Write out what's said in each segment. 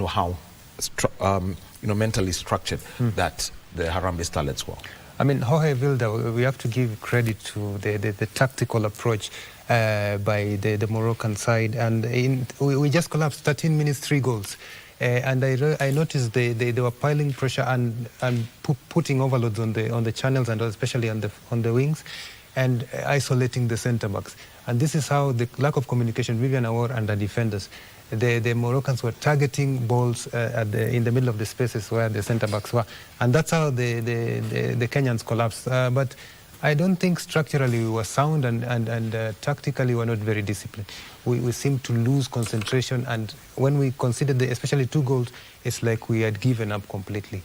how mentally structured that the Harambee Starlets were. I mean, Jorge Vilda, we have to give credit to the tactical approach by the Moroccan side, and we just collapsed 13 minutes, 3 goals. And I noticed they were piling pressure and putting overloads on the channels, and especially on the wings, and isolating the centre backs. And this is how the lack of communication, Vivian Awar and the defenders, the Moroccans were targeting balls in the middle of the spaces where the centre backs were, and that's how the Kenyans collapsed. But I don't think structurally we were sound, and tactically we were not very disciplined. We seemed to lose concentration, and when we considered especially 2 goals, it's like we had given up completely.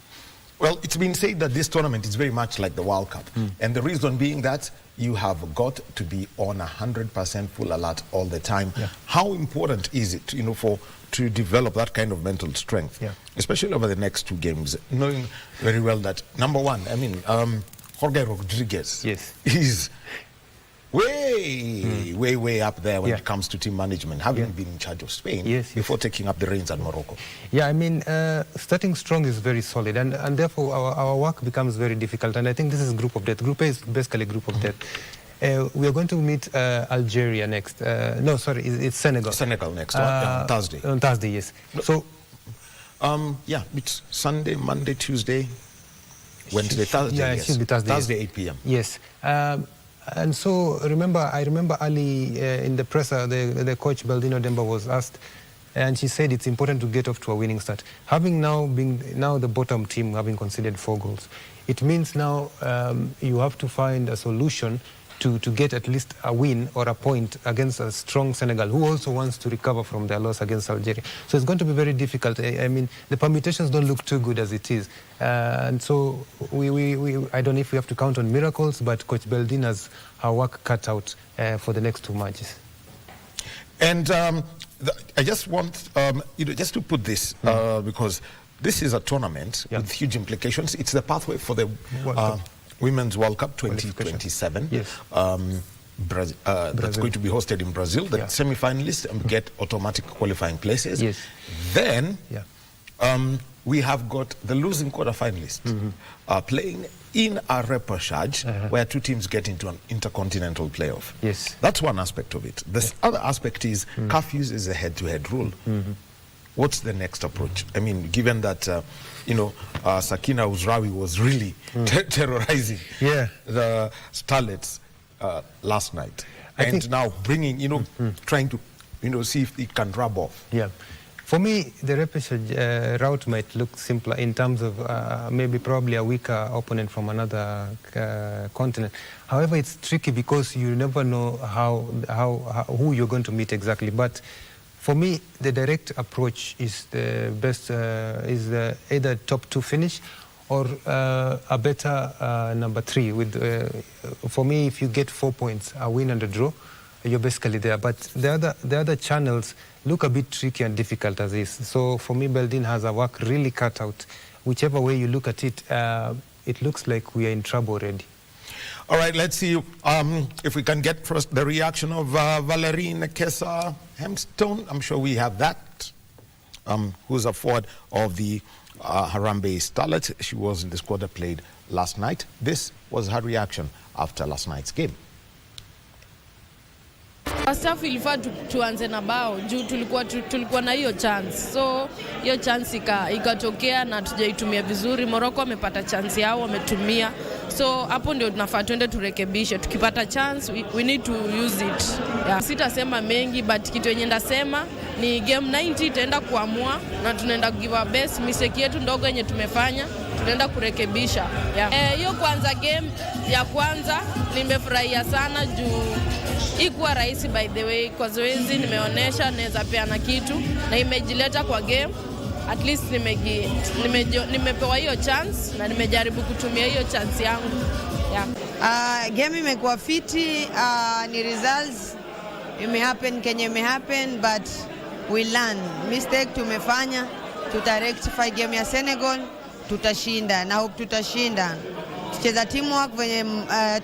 Well, it's been said that this tournament is very much like the World Cup, and the reason being that you have got to be on 100% full alert all the time. Yeah. How important is it, to develop that kind of mental strength, especially over the next 2 games, knowing very well that, number one, I mean, Jorge Rodriguez is way up there when it comes to team management, having been in charge of Spain before taking up the reins at Morocco. Yeah, I mean, starting strong is very solid, and therefore our work becomes very difficult. And I think this is group of death. Group A is basically group of death. We are going to meet Algeria next. No, sorry, it's Senegal. Senegal next, on Thursday. On Thursday, yes. So, it's Sunday, Monday, Tuesday, Wednesday, Thursday. Yeah, it should be Thursday. Thursday, 8 p.m. Yes. And so I remember early in the presser, the coach Baldino Demba was asked, and she said it's important to get off to a winning start. Having now been the bottom team, having conceded 4 goals, it means now you have to find a solution to get at least a win or a point against a strong Senegal, who also wants to recover from their loss against Algeria. So it's going to be very difficult. I mean, the permutations don't look too good as it is. And so I don't know if we have to count on miracles, but Coach Beldin has her work cut out for the next 2 matches. And I just want, just to put this, because this is a tournament with huge implications. It's the pathway for the Women's World Cup 2027. Yes. That's going to be hosted in Brazil. The semi-finalists get automatic qualifying places. Yes. Then we have got the losing quarter-finalists playing in a repechage where 2 teams get into an intercontinental playoff. Yes. That's one aspect of it. The other aspect is CAF uses a head-to-head rule. What's the next approach? I mean, given that, Sakina Uzrawi was really terrorizing the Starlets last night. And now bringing, trying to, see if it can rub off. Yeah. For me, the repechage route might look simpler in terms of probably a weaker opponent from another continent. However, it's tricky because you never know who you're going to meet exactly. But for me, the direct approach is the best, either top 2 finish or a better number 3. For me, if you get 4 points, a win and a draw, you're basically there. But the other channels look a bit tricky and difficult as is. So for me, Beldin has her work really cut out. Whichever way you look at it, it looks like we are in trouble already. All right, let's see if we can get first the reaction of Valerie Nekesa Hemstone. I'm sure we have that. Who's a forward of the Harambee Starlets. She was in the squad that played last night. This was her reaction after last night's game. First half ilifaa tuanze na bao juu tulikuwa na hiyo chance. So hiyo chance ikatokea na tujaitumia vizuri. Morocco wamepata chance yao, wametumia. So hapo ndio tunafaa tuende turekebishe. Tukipata chance we need to use it. Sitasema mengi, but kitu yenye ndasema ni game 90 itaenda kuamua na tunaenda give our best. Mistake yetu ndogo yenye tumefanya tunaenda kurekebisha. Hiyo kwanza game ya kwanza nimefurahia sana juu ikuwa rahisi, by the way. Kwa zoezi nimeonesha naweza peana kitu na imejileta kwa game. At least nimepewa hiyo chance na nimejaribu kutumia hiyo chance yangu. Game imekuwa fiti, ni results imehappen Kenya imehappen, but we learn. Mistake tumefanya, tutarectify. Game ya Senegal tutashinda na hope tutashinda. Tucheza teamwork venye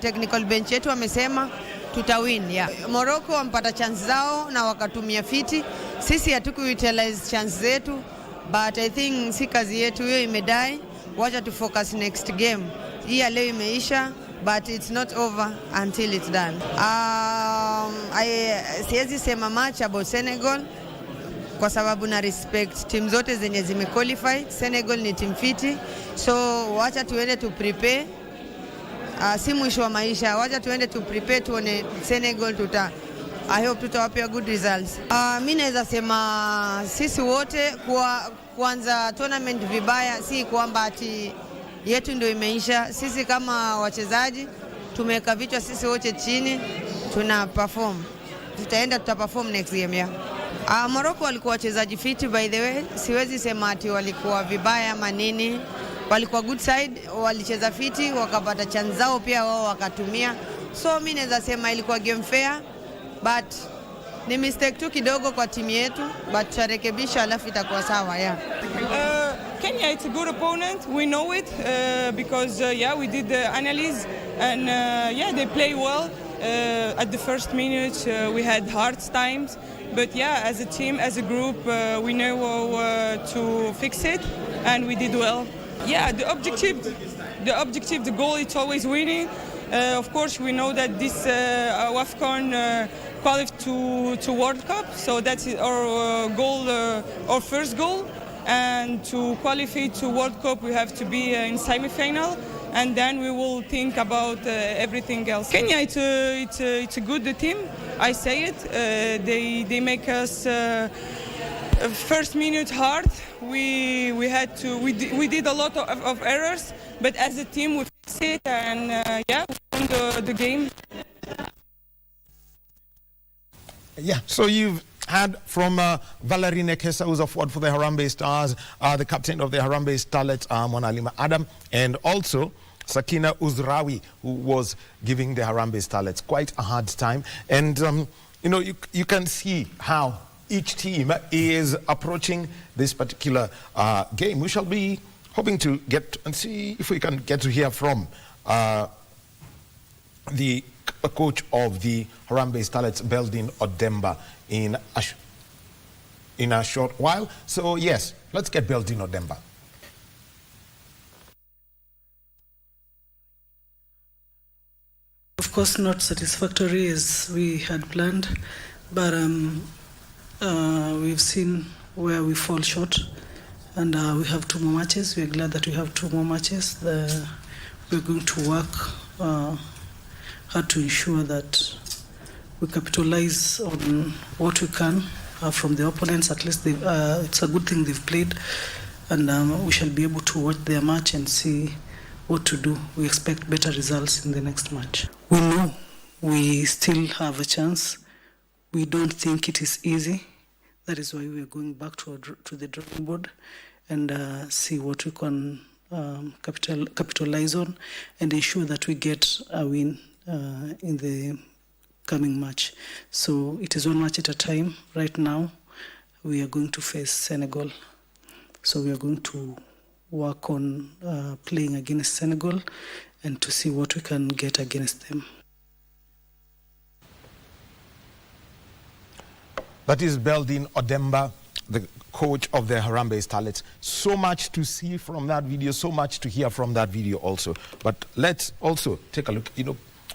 technical bench yetu wamesema tutawin. Morocco wampata chance zao na wakatumia fiti. Sisi hatukuutilize chance zetu, but I think si kazi yetu hiyo imedai, wacha tu focus next game. Hii ya leo imeisha, but it's not over until it's done. Siwezi sema much about Senegal kwa sababu na respect team zote zenye zimequalify. Senegal ni team fiti, so wacha tuende tu prepare. Si mwisho wa maisha, wacha tuende tu prepare, tuone Senegal I hope tutawapea good results. Mimi naweza sema sisi wote kuanza tournament vibaya si kwamba ati yetu ndio imeisha. Sisi kama wachezaji tumeweka vichwa sisi wote chini, tuna perform. Tuta perform next game ya. Morocco walikuwa wachezaji fiti by the way. Siwezi sema ati walikuwa vibaya ama nini. Walikuwa good side, walicheza fiti, wakapata chance zao pia wao wakatumia. So mimi naweza sema ilikuwa game fair, but ni mistake tu kidogo kwa timu yetu, but tutarekebisha alafu itakuwa sawa Kenya, it's a good opponent. We know it because we did the analysis and they play well. At the first minute we had hard times, but as a team, as a group, we know how to fix it, and we did well. The objective, the goal, it's always winning. Of course, we know that this WAFCON qualified to World Cup, so that's our goal, our first goal. And to qualify to World Cup, we have to be in semi-final, and then we will think about everything else. Kenya, it's a good team. I say it. They make us first minute hard. We did a lot of errors, but as a team we fixed it, and we won the game. So you've had from Valerie Nekesa, who's a forward for the Harambee Stars, the captain of the Harambee Starlets, Mwanalima Adam, and also Sakina Uzrawi, who was giving the Harambee Starlets quite a hard time. And, you can see how each team is approaching this particular game. We shall be hoping to get and see if we can get to hear from the coach of the Harambee Starlets, Beldin Odemba, in a short while. So yes, let's get Beldin Odemba. Of course, not satisfactory as we had planned, but we've seen where we fall short, and we have 2 more matches. We're glad that we have 2 more matches. We're going to work hard to ensure that we capitalize on what we can from the opponents. At least it's a good thing they've played, and we shall be able to watch their match and see what to do. We expect better results in the next match. We know we still have a chance. We don't think it is easy. That is why we are going back to the drawing board and see what we can capitalize on and ensure that we get a win in the coming match. So it is 1 match at a time. Right now, we are going to face Senegal. So we are going to work on playing against Senegal and to see what we can get against them. That is Beldin Odemba, the coach of the Harambee Starlets. So much to see from that video, so much to hear from that video also. But let's also take a look,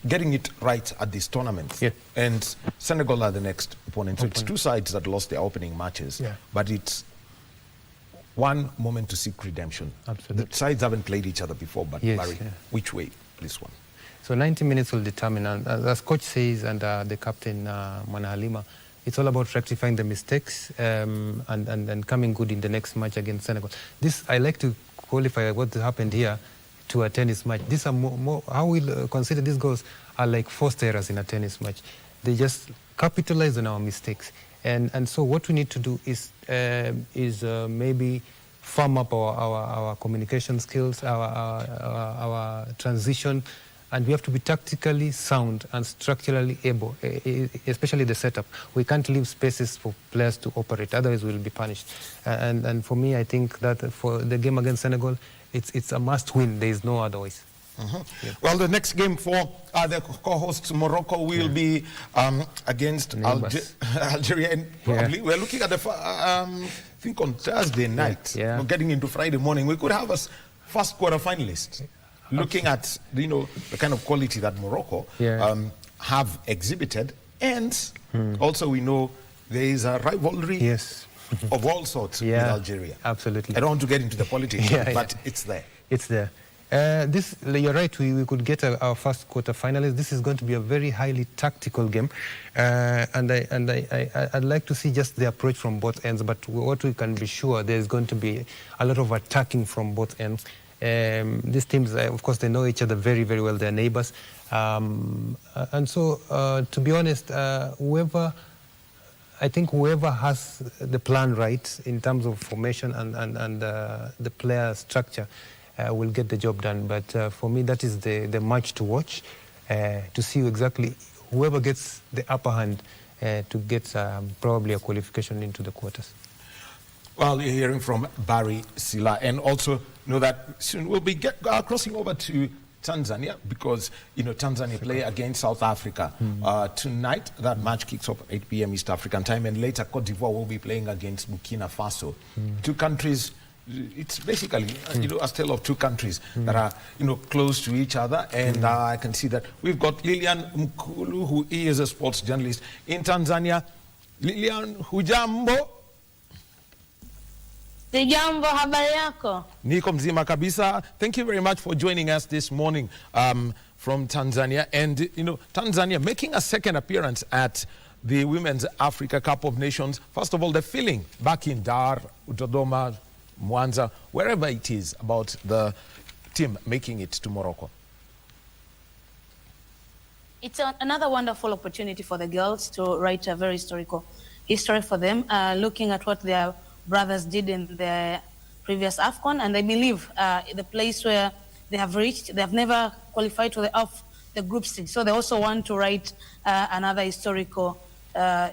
getting it right at this tournament. Yeah. And Senegal are the next opponent. So it's 2 sides that lost their opening matches. Yeah. But it's one moment to seek redemption. Absolutely. The sides haven't played each other before, but Yes, Barry, which way this one? So 90 minutes will determine, and as coach says, and the captain, Mwana Halima, it's all about rectifying the mistakes and coming good in the next match against Senegal. This, I like to qualify what happened here to a tennis match. These are more how we'll consider these goals are like forced errors in a tennis match. They just capitalize on our mistakes. And so what we need to do is maybe firm up our communication skills, our transition, and we have to be tactically sound and structurally able, especially the setup. We can't leave spaces for players to operate, otherwise we'll be punished. And for me, I think that for the game against Senegal, it's a must-win. There is no otherwise. Yeah. Well, the next game for the co-hosts Morocco will be against Algeria, and probably we're looking at the think on Thursday night, Yeah. getting into Friday morning, we could have a first quarter finalist. Looking at the kind of quality that Morocco have exhibited, and also we know there is a rivalry of all sorts with Algeria. Absolutely. I don't want to get into the politics, but it's there. It's there. You're right, we could get our first quarter finalists. This is going to be a very highly tactical game, and I'd like to see just the approach from both ends, but what we can be sure, there's going to be a lot of attacking from both ends. These teams, of course, they know each other very, very well. They're neighbors. And so, to be honest, whoever has the plan right in terms of formation and the player structure will get the job done. But for me, that is the match to watch, to see exactly whoever gets the upper hand to get probably a qualification into the quarters. Well, you're hearing from Barry Sila, and also know that soon we'll be crossing over to Tanzania, because Tanzania play against South Africa tonight. That match kicks off at 8 p.m. East African time, and later Cote d'Ivoire will be playing against Burkina Faso. Two countries. It's basically a tale of two countries that are close to each other, and I can see that we've got Lilian Mkulu, who is a sports journalist in Tanzania. Lilian, hujambo? Sijambo, habari yako? Niko mzima kabisa. Thank you very much for joining us this morning from Tanzania. And, Tanzania making a second appearance at the Women's Africa Cup of Nations. First of all, the feeling back in Dar, Dodoma, Mwanza, wherever it is, about the team making it to Morocco. It's another wonderful opportunity for the girls to write a very historical history for them, looking at what their brothers did in the previous AFCON, and I believe the place where they have reached, they have never qualified to the group stage, so they also want to write another historical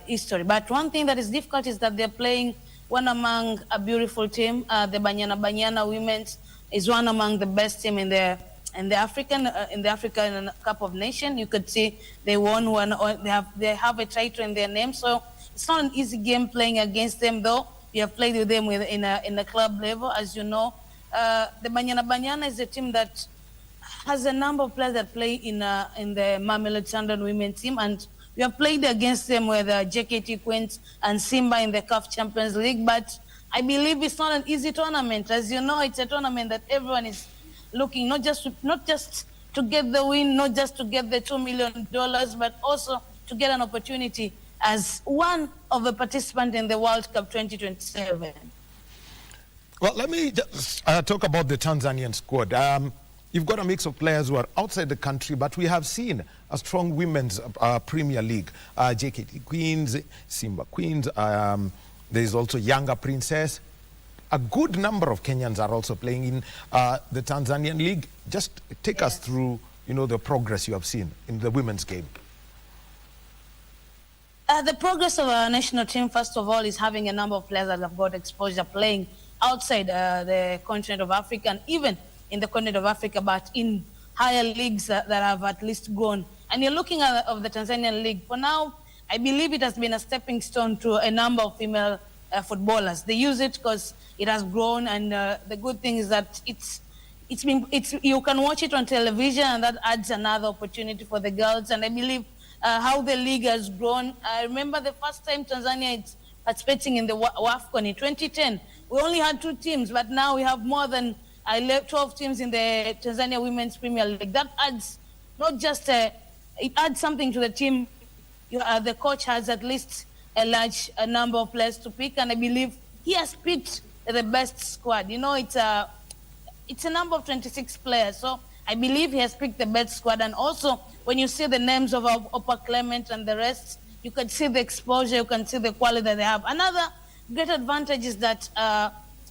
history. But one thing that is difficult is that they're playing one among a beautiful team. The Banyana women is one among the best team in the African Cup of Nations. You could see they won one. They have a title in their name, so it's not an easy game playing against them, though. We have played with them in a club level, as you know. The Banyana is a team that has a number of players that play in the Mamelodi Sundowns women team, and we have played against them with JKT Queens and Simba in the CAF Champions League. But I believe it's not an easy tournament. As you know, it's a tournament that everyone is looking not just to get the win, not just to get the $2 million, but also to get an opportunity as one of the participants in the World Cup 2027. Well, let me just talk about the Tanzanian squad. You've got a mix of players who are outside the country, but we have seen a strong women's Premier League. JKT Queens, Simba Queens, there's also Yanga Princess. A good number of Kenyans are also playing in the Tanzanian League. Just take us through, the progress you have seen in the women's game. The progress of our national team, first of all, is having a number of players that have got exposure playing outside the continent of Africa, and even in the continent of Africa, but in higher leagues that have at least grown. And you're looking at the Tanzanian League. For now, I believe it has been a stepping stone to a number of female footballers. They use it because it has grown, and the good thing is that you can watch it on television, and that adds another opportunity for the girls. And I believe how the league has grown. I remember the first time Tanzania is participating in the WAFCON in 2010. We only had 2 teams, but now we have more than 12 teams in the Tanzania Women's Premier League. That adds not just it adds something to the team. The coach has at least a large number of players to pick, and I believe he has picked the best squad. It's a number of 26 players, so I believe he has picked the best squad. And also, when you see the names of Opa Clement and the rest, you can see the exposure, you can see the quality that they have. Another great advantage is that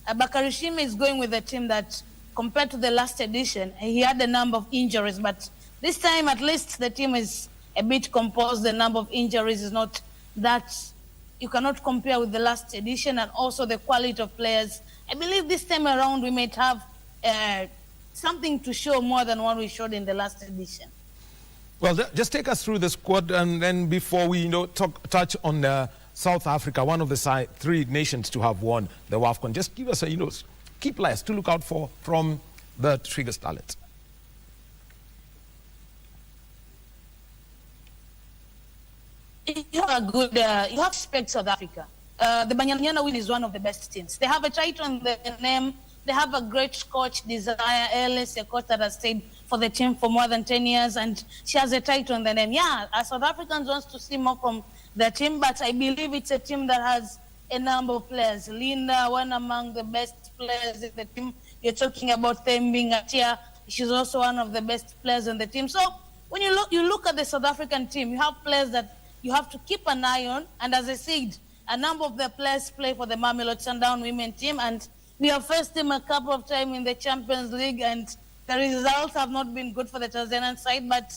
Bakary Shime is going with a team that, compared to the last edition, he had a number of injuries, but this time at least the team is a bit composed. The number of injuries is not that you cannot compare with the last edition, and also the quality of players. I believe this time around we might have something to show more than what we showed in the last edition. Well, just take us through the squad, and then before we touch on South Africa, one of the 3 nations to have won the WAFCON. Just give us a, key players to look out for from the Trigger Starlets. You have you have respect South Africa. The Banyana win is one of the best teams. They have a title on their name. They have a great coach, Desire Ellis, a coach that has stayed for the team for more than 10 years, and she has a title on the name. Yeah, as South Africans wants to see more from the team, but I believe it's a team that has a number of players. Linda, one among the best players in the team. You're talking about Thembi Ngatia. She's also one of the best players in the team. So when you look at the South African team, you have players that you have to keep an eye on. And as I said, a number of the players play for the Mamelodi Sundown women team, and we have faced them a couple of times in the Champions League, and the results have not been good for the Tanzanian side. But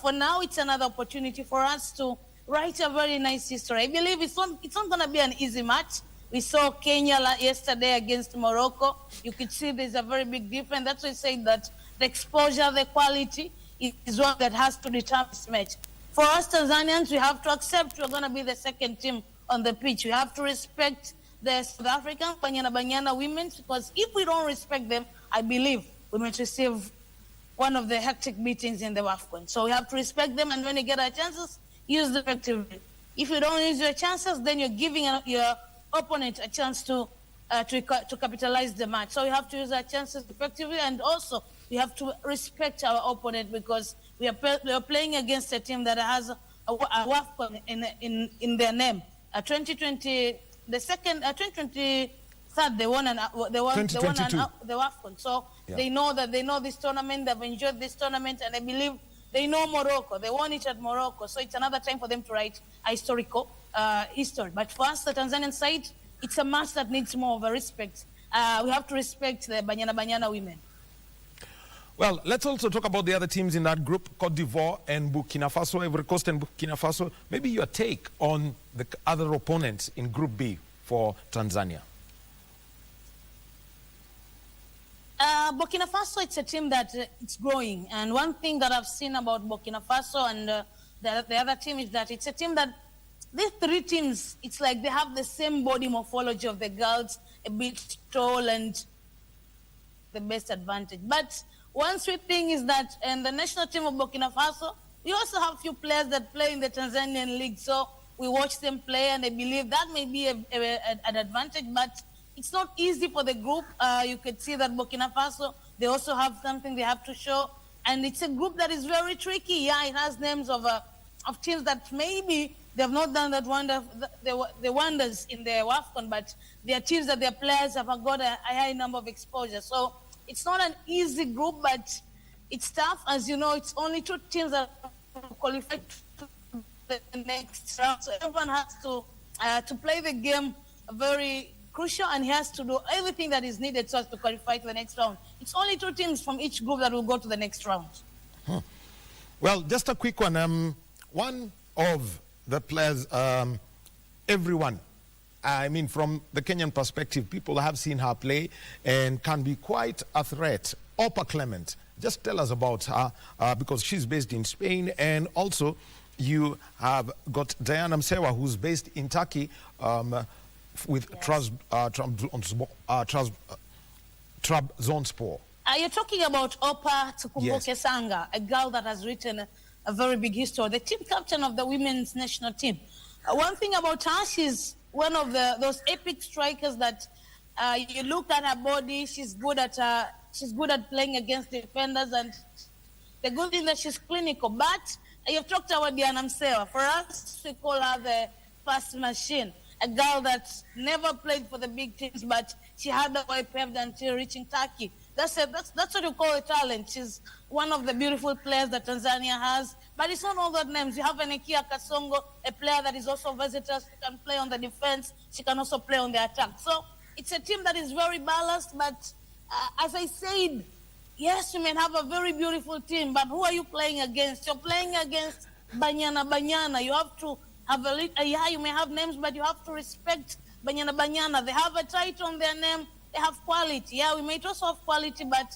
for now, it's another opportunity for us to write a very nice history. I believe it's not going to be an easy match. We saw Kenya yesterday against Morocco. You could see there's a very big difference. That's why I say that the exposure, the quality is one that has to determine this match. For us Tanzanians, we have to accept we're going to be the second team on the pitch. We have to respect the South African Banyana women, because if we don't respect them, I believe we might receive one of the hectic beatings in the WAFCON. So we have to respect them, and when you get our chances, use them effectively. If you don't use your chances, then you're giving your opponent a chance to capitalize the match. So we have to use our chances effectively, and also we have to respect our opponent, because we are playing against a team that has a WAFCON in their name. 2020. The second 2023, they won the WAFCON. So yeah, they know this tournament. They've enjoyed this tournament, and I believe they know Morocco. They won it at Morocco, so it's another time for them to write a historical history. But for us, the Tanzanian side, it's a match that needs more of a respect. We have to respect the Banyana women. Well, let's also talk about the other teams in that group, Cote d'Ivoire and Burkina Faso, Ivory Coast and Burkina Faso. Maybe your take on the other opponents in Group B for Tanzania. Burkina Faso, it's a team that it's growing. And one thing that I've seen about Burkina Faso and the other team is that it's a team that these 3 teams, it's like they have the same body morphology of the girls, a bit tall and the best advantage. But one sweet thing is that in the national team of Burkina Faso, we also have a few players that play in the Tanzanian league. So we watch them play, and I believe that may be an advantage, but it's not easy for the group. You could see that Burkina Faso, they also have something they have to show. And it's a group that is very tricky. Yeah, it has names of teams that maybe they have not done that the wonders in the WAFCON, but they are teams that their players have got a high number of exposure. So it's not an easy group, but it's tough. As you know, it's only 2 teams that qualify to the next round. So everyone has to play the game very crucial, and he has to do everything that is needed so as to qualify to the next round. It's only 2 teams from each group that will go to the next round. Well, just a quick one. One of the players, everyone, I mean, from the Kenyan perspective, people have seen her play and can be quite a threat. Opa Clement, just tell us about her, because she's based in Spain, and also you have got Diana Msewa, who's based in Turkey, with Trabzonspor. You're talking about Opa Tukumbuke Sanga, a girl that has written a very big history, the team captain of the women's national team. One thing about her, she's one of those epic strikers that you look at her body, she's good at playing against defenders, and the good thing that she's clinical. But you've talked about Diana Msewa. For us, we call her the fast machine, a girl that never played for the big teams, but she had the way paved until reaching Turkey. That's what you call a talent. She's one of the beautiful players that Tanzania has. But it's not all that names. You have Enekia Kasongo, a player that is also versatile. She can play on the defense. She can also play on the attack. So it's a team that is very balanced. But as I said, yes, you may have a very beautiful team, but who are you playing against? You're playing against Banyana. You have to have you may have names, but you have to respect Banyana. They have a title on their name. They have quality. Yeah, we might also have quality, but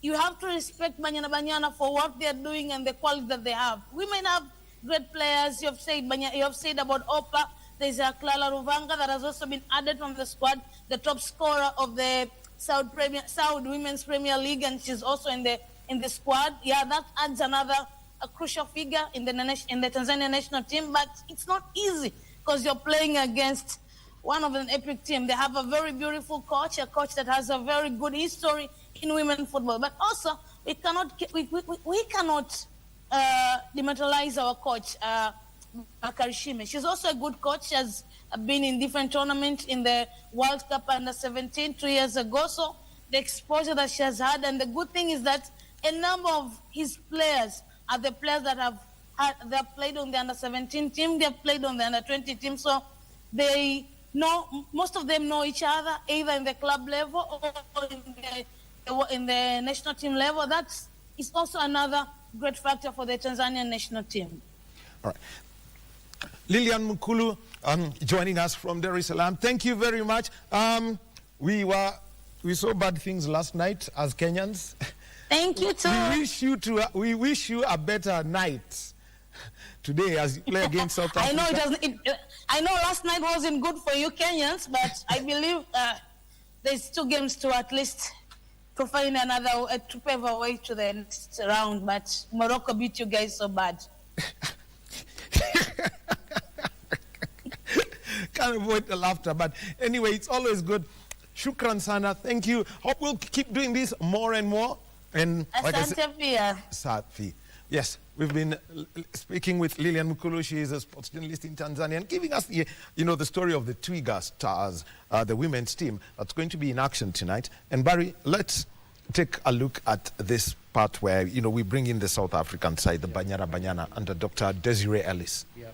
you have to respect Banyana for what they are doing and the quality that they have. We may have great players. You have said about Opa. There's a Clara Ruvanga that has also been added from the squad, the top scorer of the Saudi Women's Premier League, and she's also in the squad. Yeah, that adds another a crucial figure in the Tanzania national team. But it's not easy because you're playing against one of an epic team. They have a very beautiful coach, a coach that has a very good history in women's football. But also, we cannot demoralize our coach, Karishime. She's also a good coach. She has been in different tournaments in the World Cup under 17 2 years ago. So the exposure that she has had, and the good thing is that a number of his players are the players that have played on the under 17 team. They have played on the under 20 team. So they know, most of them know each other, either in the club level or in the national team level. That is also another great factor for the Tanzanian national team. All right. Lilian Mukulu joining us from Dar es Salaam. Thank you very much. We saw bad things last night as Kenyans. Thank you too. We wish you a better night today as you play against South Africa. I know last night wasn't good for you Kenyans, but I believe there's 2 games to at least to find to pave a way to the next round. But Morocco beat you guys so bad. Can't avoid the laughter, but anyway, it's always good. Shukran sana, thank you. Hope we'll keep doing this more and more. And like Safi. Yes, we've been speaking with Lilian Mukulu. She is a sports journalist in Tanzania, and giving us the story of the Twiga Stars, the women's team that's going to be in action tonight. And Barry, let's take a look at this part where we bring in the South African side, the Banyana under Dr. Desiree Ellis. Yeah.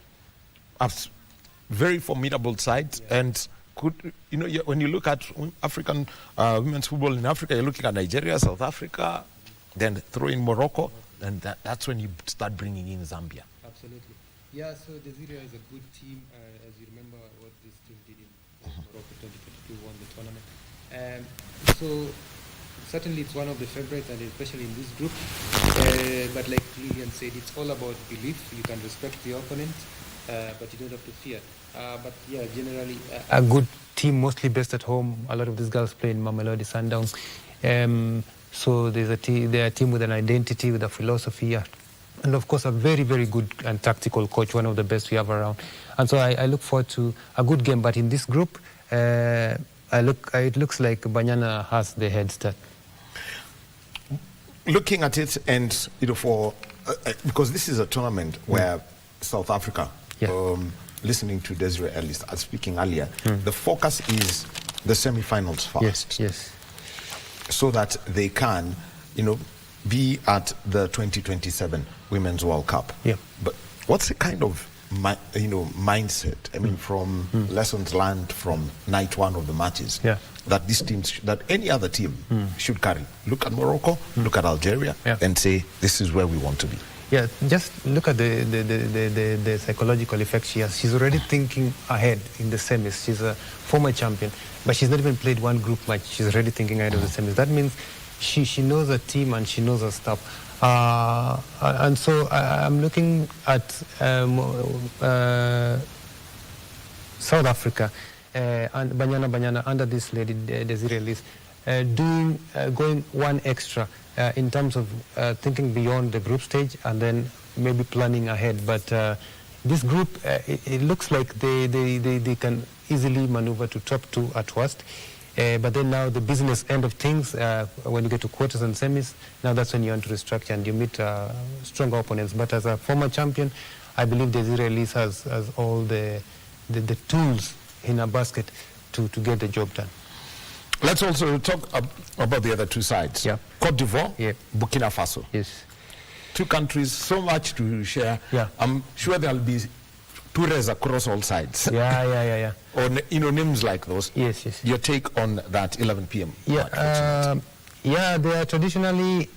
Very formidable side, and when you look at African women's football in Africa, you're looking at Nigeria, South Africa, then throw in Morocco, and that's when you start bringing in Zambia. Absolutely. Yeah, so Desiree is a good team. As you remember what this team did in Morocco 2022, won the tournament. So certainly it's one of the favorites, and especially in this group. But like Lilian said, it's all about belief. You can respect the opponent, but you don't have to fear. But yeah, generally a good team, mostly based at home. A lot of these girls play in Mamelodi Sundowns. So they're a team with an identity, with a philosophy, and of course a very, very good and tactical coach, one of the best we have around. And so I look forward to a good game. But in this group, it looks like Banyana has the head start. Looking at it, and because this is a tournament where South Africa. Yeah. Listening to Desiree Ellis speaking earlier, the focus is the semi-finals first. Yes. So that they can, be at the 2027 Women's World Cup. Yeah. But what's the kind of, mindset? I mean, from lessons learned from night 1 of the matches, that these teams, that any other team should carry. Look at Morocco, look at Algeria, and say, this is where we want to be. Yeah, just look at the psychological effect she has. She's already thinking ahead in the semis. She's a former champion, but she's not even played one group match. She's already thinking ahead of the semis. That means she knows her team and she knows her stuff. And so I'm looking at South Africa and Banyana under this lady, Desiree Ellis, going one extra in terms of thinking beyond the group stage and then maybe planning ahead. But this group, it looks like they can easily maneuver to top 2 at worst. But then now the business end of things, when you get to quarters and semis, now that's when you want to restructure and you meet stronger opponents. But as a former champion, I believe Desiree Ellis has all the tools in her basket to get the job done. Let's also talk about the other 2 sides. Yeah. Cote d'Ivoire, yeah. Burkina Faso. Yes. 2 countries, so much to share. Yeah. I'm sure there'll be tours across all sides. Yeah. Or names like those. Yes. Your take on that 11 p.m. Yeah. They are traditionally,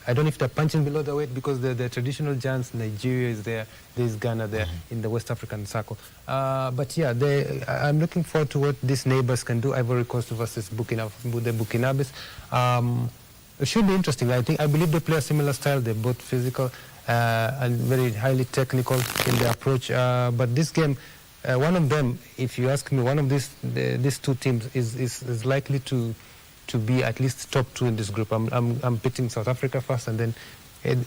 I don't know if they're punching below the weight because the traditional giants, Nigeria is there, there's Ghana there in the West African circle. But yeah, I'm looking forward to what these neighbors can do. Ivory Coast versus the Burkinabes. It should be interesting. I believe they play a similar style. They're both physical and very highly technical in their approach. But this game, one of them, if you ask me, one of these two teams is likely to be at least top 2 in this group. I'm pitting South Africa first, and then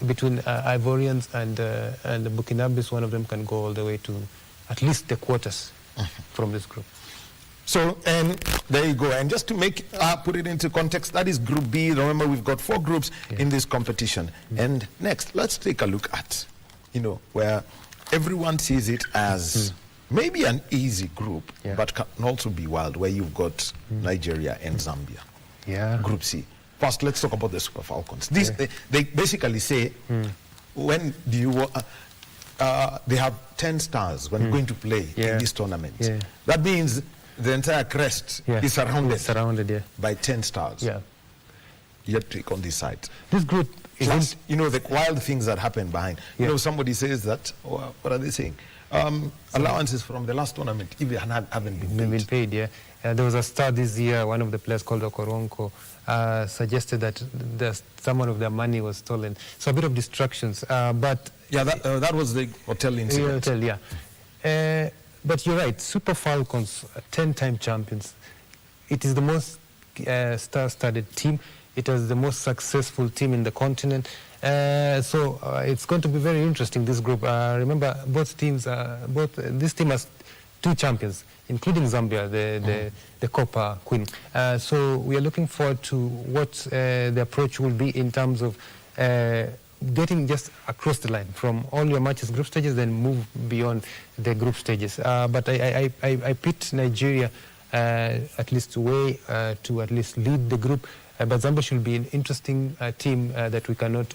between Ivorians and the Burkinabes, one of them can go all the way to at least the quarters from this group. So, and there you go. And just to make put it into context, that is Group B. Remember, we've got 4 groups in this competition. And next, let's take a look at, where everyone sees it as maybe an easy group, but can also be wild, where you've got Nigeria and Zambia. Yeah. Group C. First, let's talk about the Super Falcons. They basically say, when do you they have 10 stars when going to play in this tournament. That means the entire crest is surrounded by 10 stars. You have to take on this side. This group, plus, the wild things that happen behind. Somebody says that, what are they saying? Allowances from the last tournament even haven't been paid. There was a star this year, one of the players called Okoronko, suggested that some of their money was stolen. So a bit of distractions. But that was the hotel incident. But you're right, Super Falcons, 10-time champions. It is the most star-studded team. It is the most successful team in the continent. So it's going to be very interesting, this group. Remember, this team has 2 champions, including Zambia, the Copper Queen. So we are looking forward to what the approach will be in terms of getting just across the line from all your matches, group stages, then move beyond the group stages. But I pit Nigeria at least way to at least lead the group. But Zambia should be an interesting team that we cannot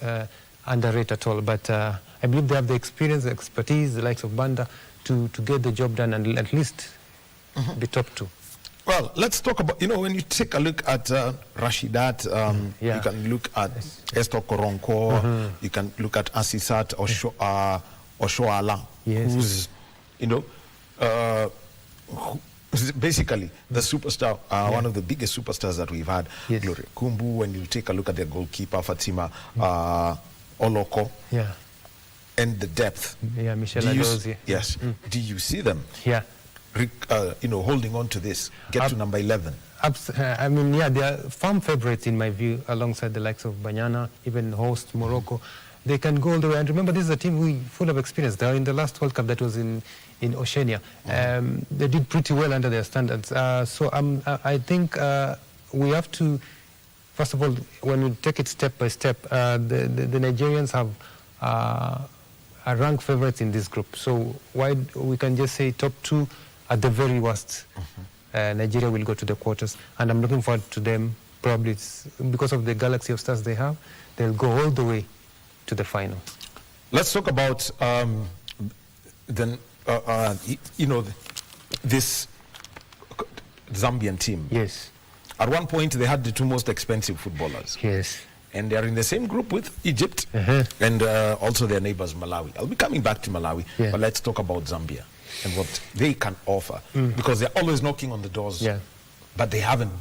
underrate at all. But I believe they have the experience, the expertise, the likes of Banda, to get the job done and at least be top 2. Well, let's talk about, when you take a look at Rashidat, you can look at Esther Koronko, you can look at Asisat Oshoala, who's, who's basically the superstar, one of the biggest superstars that we've had. Gloria Kumbu, when you take a look at their goalkeeper, Fatima Oloko, and the depth. Michelle Adozie. Yes. Do you see them? Holding on to this, get to number 11. I mean, they are firm favorites in my view, alongside the likes of Banyana, even host Morocco. They can go all the way. And remember, this is a team full of experience. They are in the last World Cup that was in Oceania. They did pretty well under their standards. So I think we have to, first of all, when we take it step by step, the Nigerians have are ranked favorites in this group. So why we can just say top 2 at the very worst. Nigeria will go to the quarters, and I'm looking forward to them. Probably it's because of the galaxy of stars they have, they'll go all the way to the final. Let's talk about this Zambian team. Yes. At one point, they had the 2 most expensive footballers. Yes. And they are in the same group with Egypt and also their neighbors, Malawi. I'll be coming back to Malawi, but let's talk about Zambia and what they can offer, because they're always knocking on the doors, but they haven't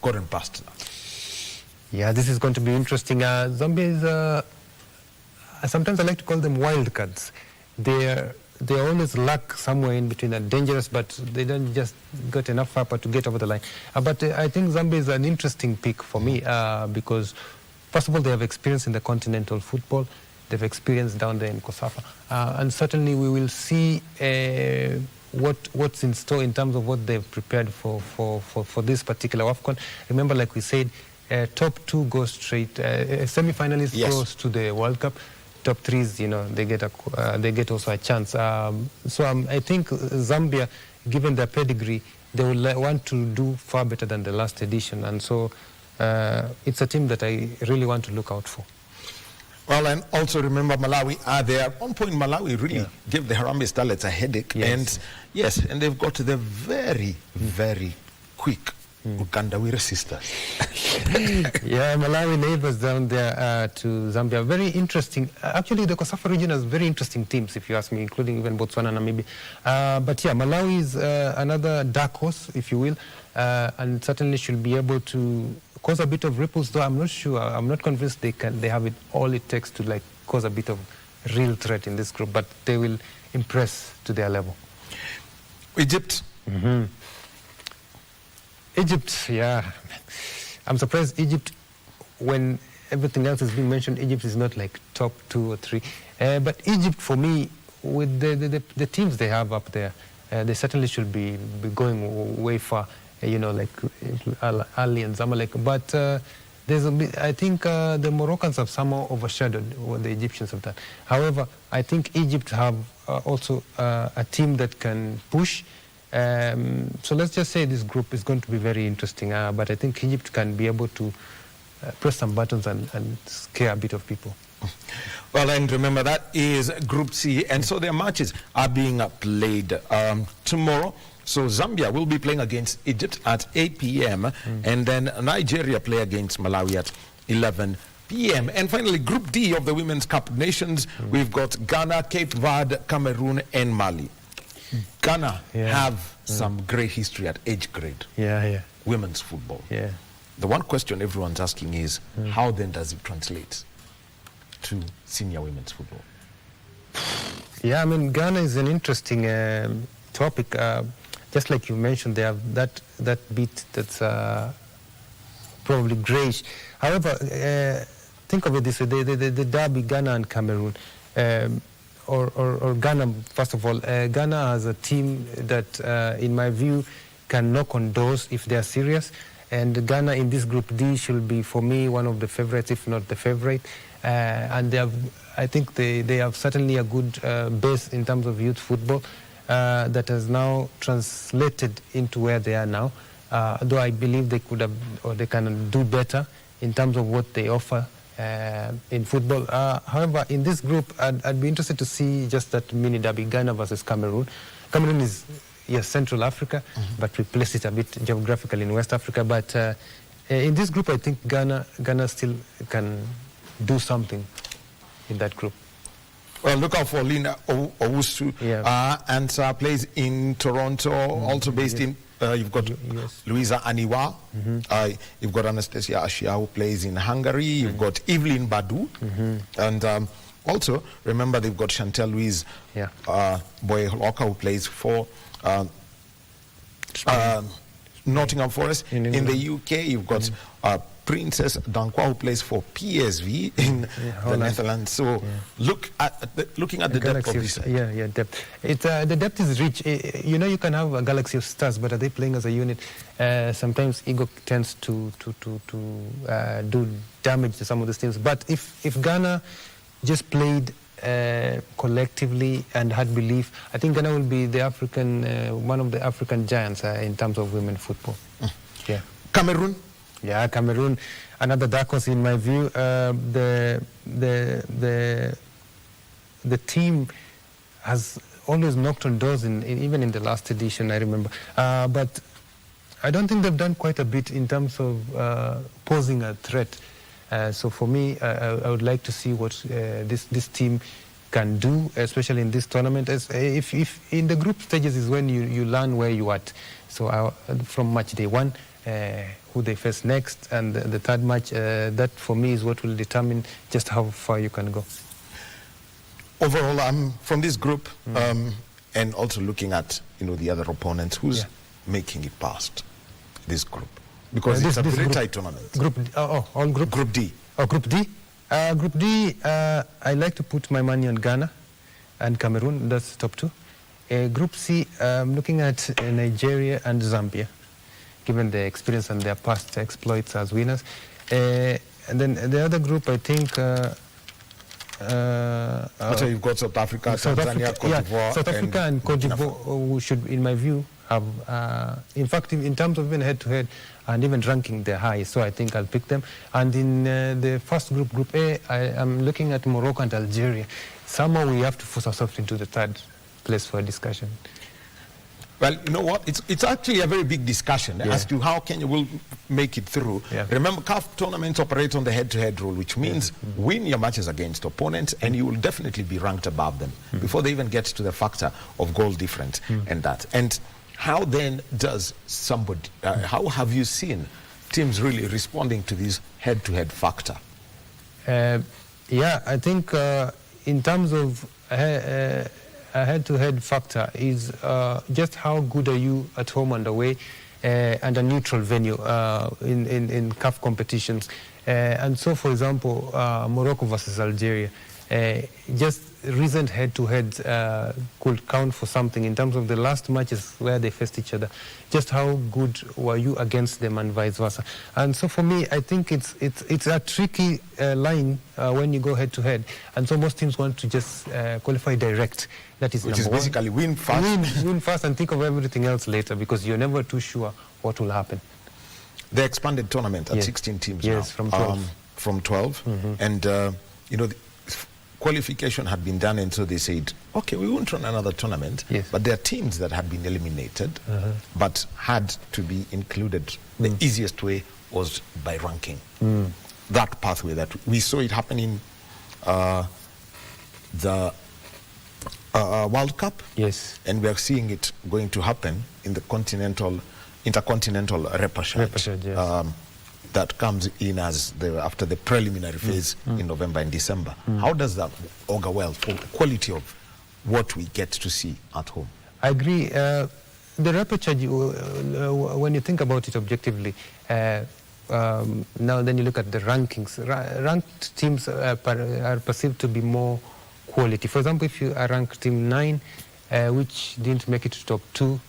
gotten past that. Yeah, this is going to be interesting. Zambia is, sometimes I like to call them wild cards. They always lack somewhere in between. They're dangerous, but they don't just get enough firepower to get over the line. But I think Zambia is an interesting pick for me because, first of all, they have experience in the continental football. They've experience down there in Kosafa. And certainly we will see what's in store in terms of what they've prepared for this particular AFCON. Remember, like we said, top 2 go straight, semi-finalists goes to the World Cup. Top 3s, they get also a chance. So I think Zambia, given their pedigree, they will want to do far better than the last edition. And so it's a team that I really want to look out for. Well, and also remember Malawi are there. At one point, Malawi really gave the Harambee Starlets a headache. And they've got the very, very quick Ugandawira sisters. Malawi neighbors down there to Zambia. Very interesting. Actually, the Kosafa region has very interesting teams, if you ask me, including even Botswana and Namibia. But Malawi is another dark horse, if you will, and certainly should be able to cause a bit of ripples, though I'm not sure. I'm not convinced they have all it takes to cause a bit of real threat in this group, but they will impress to their level. Egypt? Egypt, yeah. I'm surprised Egypt, when everything else is being mentioned, Egypt is not like top 2 or 3. But Egypt, for me, with the teams they have up there, they certainly should be going way far, you know, like Ali and Zamalek. But there's a bit, I think the Moroccans have somehow overshadowed what the Egyptians have done. However, I think Egypt have also a team that can push. So let's just say this group is going to be very interesting. But I think Egypt can be able to press some buttons and scare a bit of people. Well, and remember, that is Group C, and so their matches are being played tomorrow. So Zambia will be playing against Egypt at 8 p.m. and then Nigeria play against Malawi at 11 p.m. And finally, Group D of the Women's Cup Nations, we've got Ghana, Cape Verde, Cameroon, and Mali. Ghana have some great history at age grade. Women's football. The one question everyone's asking is, how then does it translate to senior women's football? Yeah, I mean, Ghana is an interesting topic. Just like you mentioned, they have that beat that's probably greyish. However, think of it this way: the derby, Ghana and Cameroon, or Ghana. First of all, Ghana has a team that, in my view, can knock on doors if they are serious. And Ghana in this Group D should be, for me, one of the favorites, if not the favorite. And they have, I think they have certainly a good base in terms of youth football that has now translated into where they are now. Though I believe they could have, or they can do better in terms of what they offer in football. However, in this group, I'd be interested to see just that mini derby, Ghana versus Cameroon. Cameroon is, yes, Central Africa, but we place it a bit geographically in West Africa. But in this group, I think Ghana still can do something in that group. Well, look out for Lina Owusu, and plays in Toronto, also based in, you've got Louisa Aniwa, you've got Anastasia Ashia, who plays in Hungary, you've got Evelyn Badu, and also, remember, they've got Chantel Louise Boy-Holoka, who plays for Nottingham Forest. In the UK, you've got Princess Dankwa, who plays for PSV in the Netherlands. So looking at the depth of this. Depth. The depth is rich. You know, you can have a galaxy of stars, but are they playing as a unit? Sometimes ego tends to do damage to some of these teams. But if Ghana just played collectively and had belief, I think Ghana will be the African, one of the African giants in terms of women football. Cameroon? Yeah, Cameroon, another dark horse in my view. The team has always knocked on doors, even in the last edition, I remember. But I don't think they've done quite a bit in terms of posing a threat. So for me, I would like to see what this team can do, especially in this tournament. If in the group stages is when you learn where you are at. So from match day 1, who they face next, and the third match, that for me is what will determine just how far you can go. Overall, from this group, and also looking at the other opponents, who's making it past this group? Because it's a very tight tournament. All group? Group D. Group D? Group D, I like to put my money on Ghana and Cameroon. That's top 2. Group C, I'm looking at Nigeria and Zambia, given their experience and their past exploits as winners. And then the other group, I think... so you've got South Africa, Tanzania, Cote d'Ivoire. South Africa and Cote d'Ivoire, who should, in my view, have... in fact, in terms of even head-to-head and even ranking, they're high. So I think I'll pick them. And in the first group, Group A, I am looking at Morocco and Algeria. Somehow we have to force ourselves into the third place for a discussion. Well, you know what? It's actually a very big discussion as to how Kenya will make it through. Remember, CAF tournaments operate on the head-to-head rule, which means win your matches against opponents, and you will definitely be ranked above them before they even get to the factor of goal difference and that. And how then does somebody, how have you seen teams really responding to this head-to-head factor? I think in terms of head-to-head factor is just how good are you at home and away and a neutral venue in CAF competitions. And so, for example, Morocco versus Algeria, just recent head-to-heads could count for something in terms of the last matches where they faced each other. Just how good were you against them and vice versa. And so for me, I think it's a tricky line when you go head-to-head. And so most teams want to just qualify direct. That is which is basically win fast. Win fast and think of everything else later, because you're never too sure what will happen. The expanded tournament at 16 teams now. Yes, from 12. From 12. And, you know, qualification had been done, and so they said, okay, we won't run another tournament, but there are teams that had been eliminated but had to be included. The easiest way was by ranking. That pathway that we saw it happen in the World Cup, and we are seeing it going to happen in the intercontinental repechage. That comes in as after the preliminary phase in November and December. How does that augur well for the quality of what we get to see at home? I agree. The repechage, when you think about it objectively, now then you look at the rankings. Ranked teams are perceived to be more quality. For example, if you are ranked team 9, which didn't make it to top 2,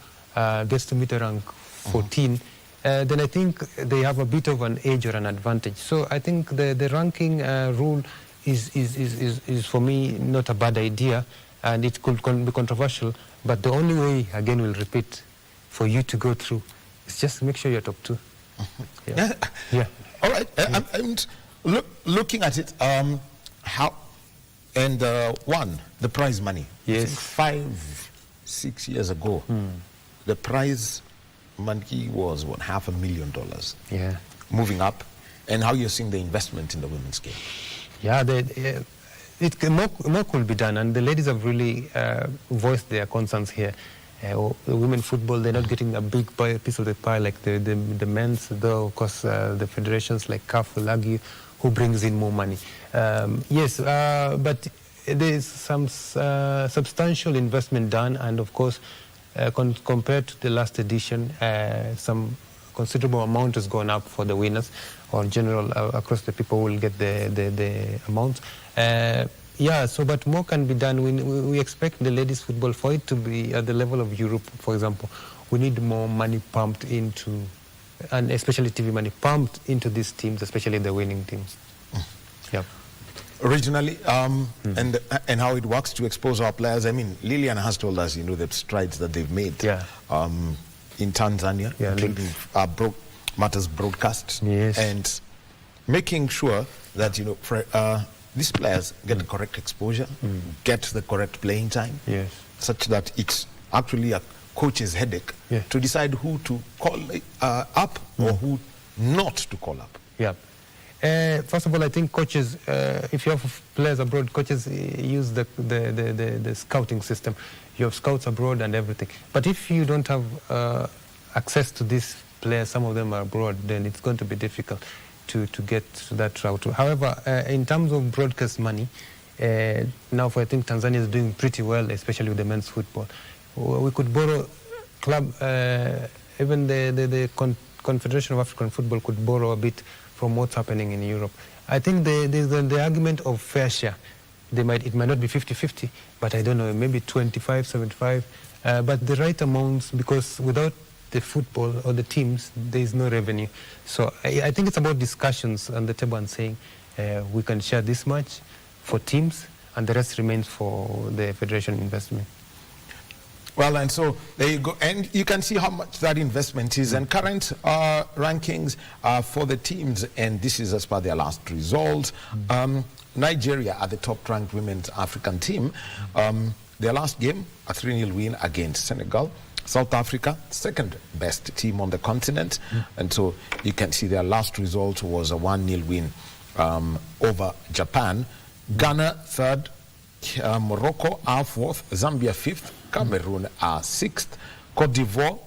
gets to meet a rank 14, then I think they have a bit of an edge or an advantage. So I think the ranking rule is for me not a bad idea, and it could be controversial, but the only way, again we'll repeat, for you to go through is just make sure you're top 2. All right. And looking at it, how, and one, the prize money. Yes. 5-6 years ago, the prize money was what, $500,000. Yeah. Moving up, and how you're seeing the investment in the women's game. Yeah, more could be done, and the ladies have really voiced their concerns here. The women football, they're not getting a big piece of the pie like the men's, though, of course, the federations like CAF will argue who brings in more money. Yes, but there's some substantial investment done, and of course, compared to the last edition, some considerable amount has gone up for the winners, or in general across the people will get the amount. But more can be done. We expect the ladies football, for it to be at the level of Europe, for example. We need more money pumped into, and especially TV money pumped into these teams, especially the winning teams. Yeah. Originally, and how it works to expose our players. I mean, Lilian has told us, the strides that they've made in Tanzania, including matters broadcast, and making sure that these players get the correct exposure, get the correct playing time, such that it's actually a coach's headache to decide who to call up or who not to call up. Yeah. First of all, I think coaches, if you have players abroad, coaches use the scouting system. You have scouts abroad and everything. But if you don't have access to these players, some of them are abroad, then it's going to be difficult to get to that route. However, in terms of broadcast money, now I think Tanzania is doing pretty well, especially with the men's football. We could borrow even the Confederation of African Football could borrow a bit from what's happening in Europe. I think there's the argument of fair share. It might not be 50-50, but I don't know, maybe 25-75, but the right amounts, because without the football or the teams, there is no revenue. So I think it's about discussions on the table and saying we can share this much for teams and the rest remains for the federation investment. Well, and so there you go. And you can see how much that investment is. And current rankings for the teams, and this is as per their last result. Nigeria are the top-ranked women's African team. Their last game, a 3-0 win against Senegal. South Africa, second best team on the continent. And so you can see their last result was a 1-0 win over Japan. Ghana, third. Morocco are fourth. Zambia, fifth. Cameroon are sixth. Cote d'Ivoire,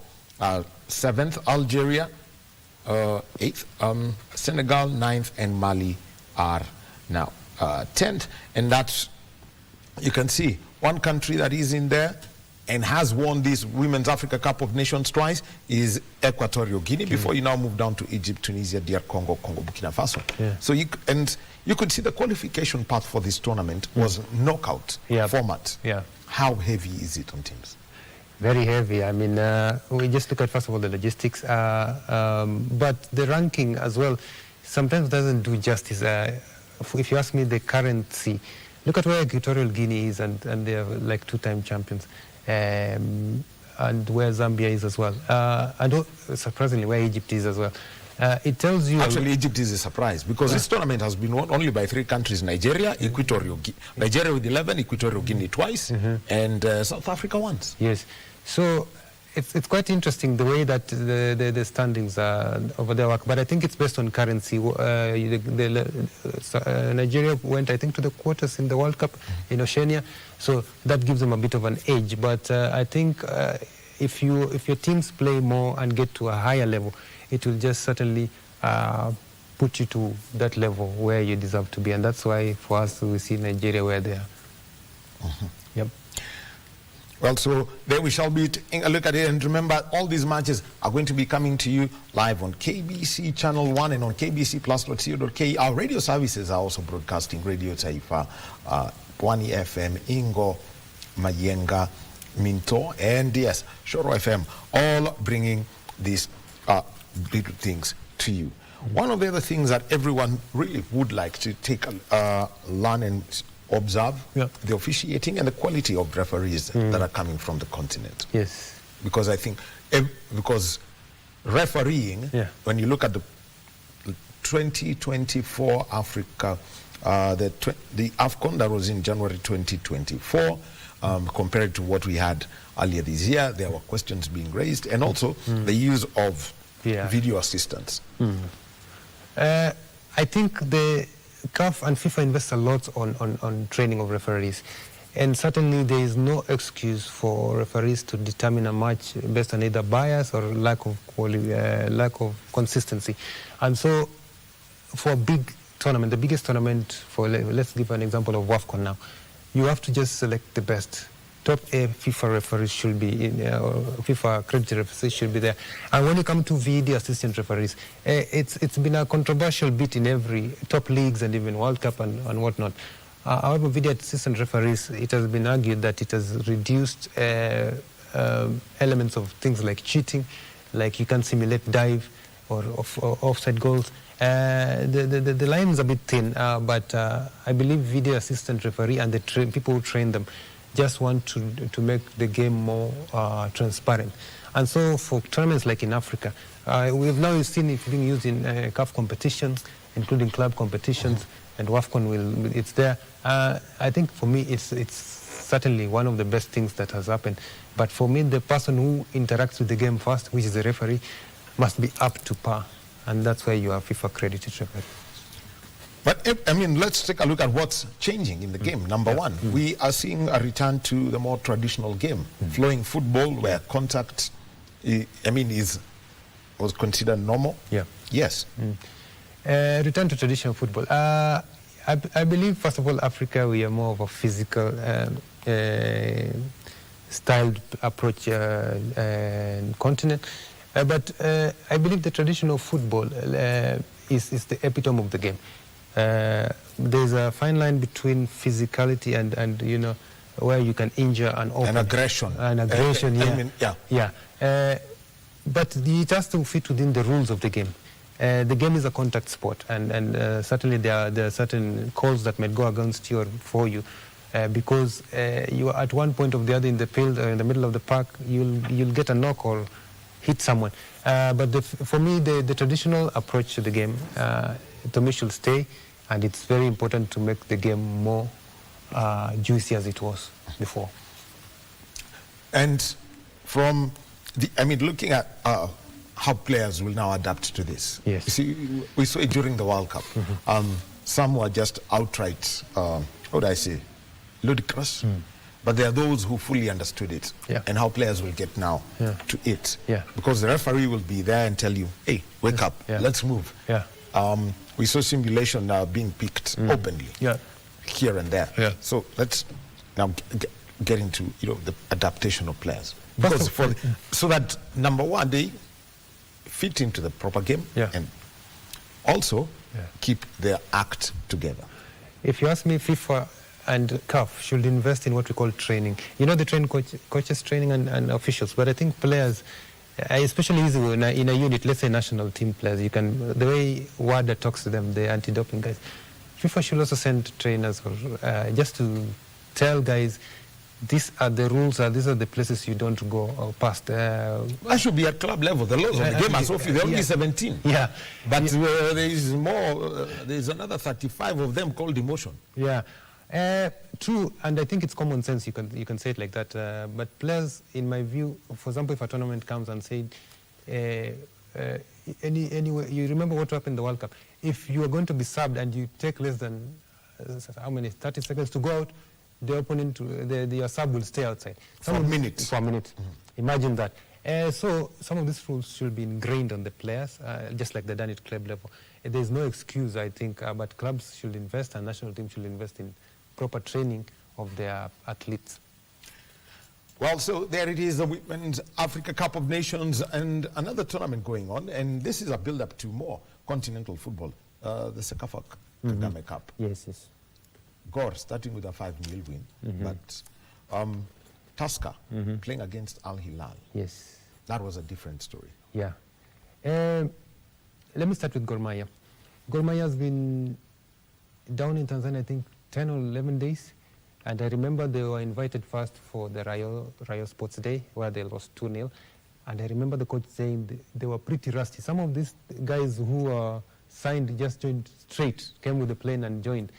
seventh. Algeria, eighth. Senegal, ninth. And Mali are now 10th. And that's, you can see one country that is in there and has won this Women's Africa Cup of Nations twice is Equatorial Guinea, before you now move down to Egypt, Tunisia, DR Congo, Burkina Faso. Yeah. So you could see the qualification path for this tournament was knockout format. Yeah. How heavy is it on teams? Very heavy. I mean, we just look at, first of all, the logistics, but the ranking as well sometimes doesn't do justice. If you ask me the currency, look at where Equatorial Guinea is, and they are like 2-time champions, and where Zambia is as well, and surprisingly where Egypt is as well. It tells you... Actually, Egypt is a surprise, because this tournament has been won only by 3 countries: Nigeria, Nigeria with 11, Equatorial Guinea twice, and South Africa once. Yes. So it's quite interesting the way that the standings over there work, but I think it's based on currency. Nigeria went, I think, to the quarters in the World Cup in Oceania, so that gives them a bit of an edge. But I think if your teams play more and get to a higher level, it will just certainly put you to that level where you deserve to be, and that's why for us we see Nigeria where they are. Yep. Well, so there we shall be taking a look at it. And remember, all these matches are going to be coming to you live on KBC Channel 1 and on kbcplus.co.ke. Our radio services are also broadcasting: Radio Taifa, Pwani FM, Ingo, Mayenga, Minto, and yes, Shoro FM, all bringing these little things to you. One of the other things that everyone really would like to take learn and observe, the officiating and the quality of referees that are coming from the continent. Yes. Because I think, because refereeing, when you look at the 2024 Africa, the AFCON that was in January 2024, compared to what we had earlier this year, there were questions being raised, and also the use of video assistance. I think the CAF and FIFA invest a lot on training of referees, and certainly there is no excuse for referees to determine a match based on either bias or lack of consistency. And so for a big tournament, the biggest tournament, for let's give an example of WAFCON now, you have to just select the best. Top FIFA referees should be in, FIFA accredited referees should be there. And when you come to video assistant referees, it's been a controversial bit in every top leagues and even World Cup and whatnot. However, video assistant referees, it has been argued that it has reduced elements of things like cheating, like you can simulate dive or offside goals. The line is a bit thin, but I believe video assistant referee and the people who train them just want to make the game more transparent. And so for tournaments like in Africa, we've now seen it being used in CAF competitions, including club competitions, and WAFCON it's there. I think for me it's certainly one of the best things that has happened. But for me, the person who interacts with the game first, which is the referee, must be up to par. And that's why you have FIFA accredited referee. But, I mean, let's take a look at what's changing in the game. Number one, we are seeing a return to the more traditional game, flowing football, where contact, was considered normal. Yeah. Yes. Return to traditional football. I believe, first of all, Africa, we are more of a physical styled approach continent. But I believe the traditional football is the epitome of the game. There's a fine line between physicality and where you can injure and open. And aggression. But it has to fit within the rules of the game. The game is a contact sport, and certainly there are certain calls that might go against you or for you, because you are at one point or the other in the field or in the middle of the park, you'll get a knock or hit someone. But for me, the traditional approach to the game, to me, should stay, and it's very important to make the game more juicy as it was before. And from looking at how players will now adapt to this. Yes. You see, we saw it during the World Cup. Some were just outright, ludicrous. But there are those who fully understood it, and how players will get now to it. Yeah. Because the referee will be there and tell you, hey, wake up, let's move. Yeah. We saw simulation being picked openly here and there. Yeah. So let's now get into, the adaptation of players. Because so that, number one, they fit into the proper game and also keep their act together. If you ask me, FIFA and CAF should invest in what we call training. They train coaches training and officials, but I think players, especially in a unit, let's say national team players, the way WADA talks to them, the anti-doping guys, FIFA should also send trainers just to tell guys, these are the rules, these are the places you don't go past. That should be at club level. The laws of the game are so few. They're only 17. Yeah. But there is more, there's another 35 of them called demotion. Yeah. True, and I think it's common sense, you can say it like that. But players, in my view, for example, if a tournament comes and said, anyway, you remember what happened in the World Cup. If you are going to be subbed and you take less than, 30 seconds to go out, the opponent, your sub will stay outside. For a minute. For a minute. Imagine that. So some of these rules should be ingrained on the players, just like they're done at club level. There's no excuse, I think, but clubs should invest and national teams should invest in proper training of their athletes. Well, so there it is, the Women's Africa Cup of Nations and another tournament going on. And this is a build-up to more continental football, the Sekafa Kagame Cup. Yes, yes. Gor starting with a 5-0 win, but Tusker playing against Al Hilal. Yes. That was a different story. Yeah. Let me start with Gor Mahia. Gor Mahia has been down in Tanzania, I think, 10 or 11 days. And I remember they were invited first for the Rayo Sports Day, where they lost 2-0. And I remember the coach saying they were pretty rusty. Some of these guys who signed just joined straight, came with the plane and joined.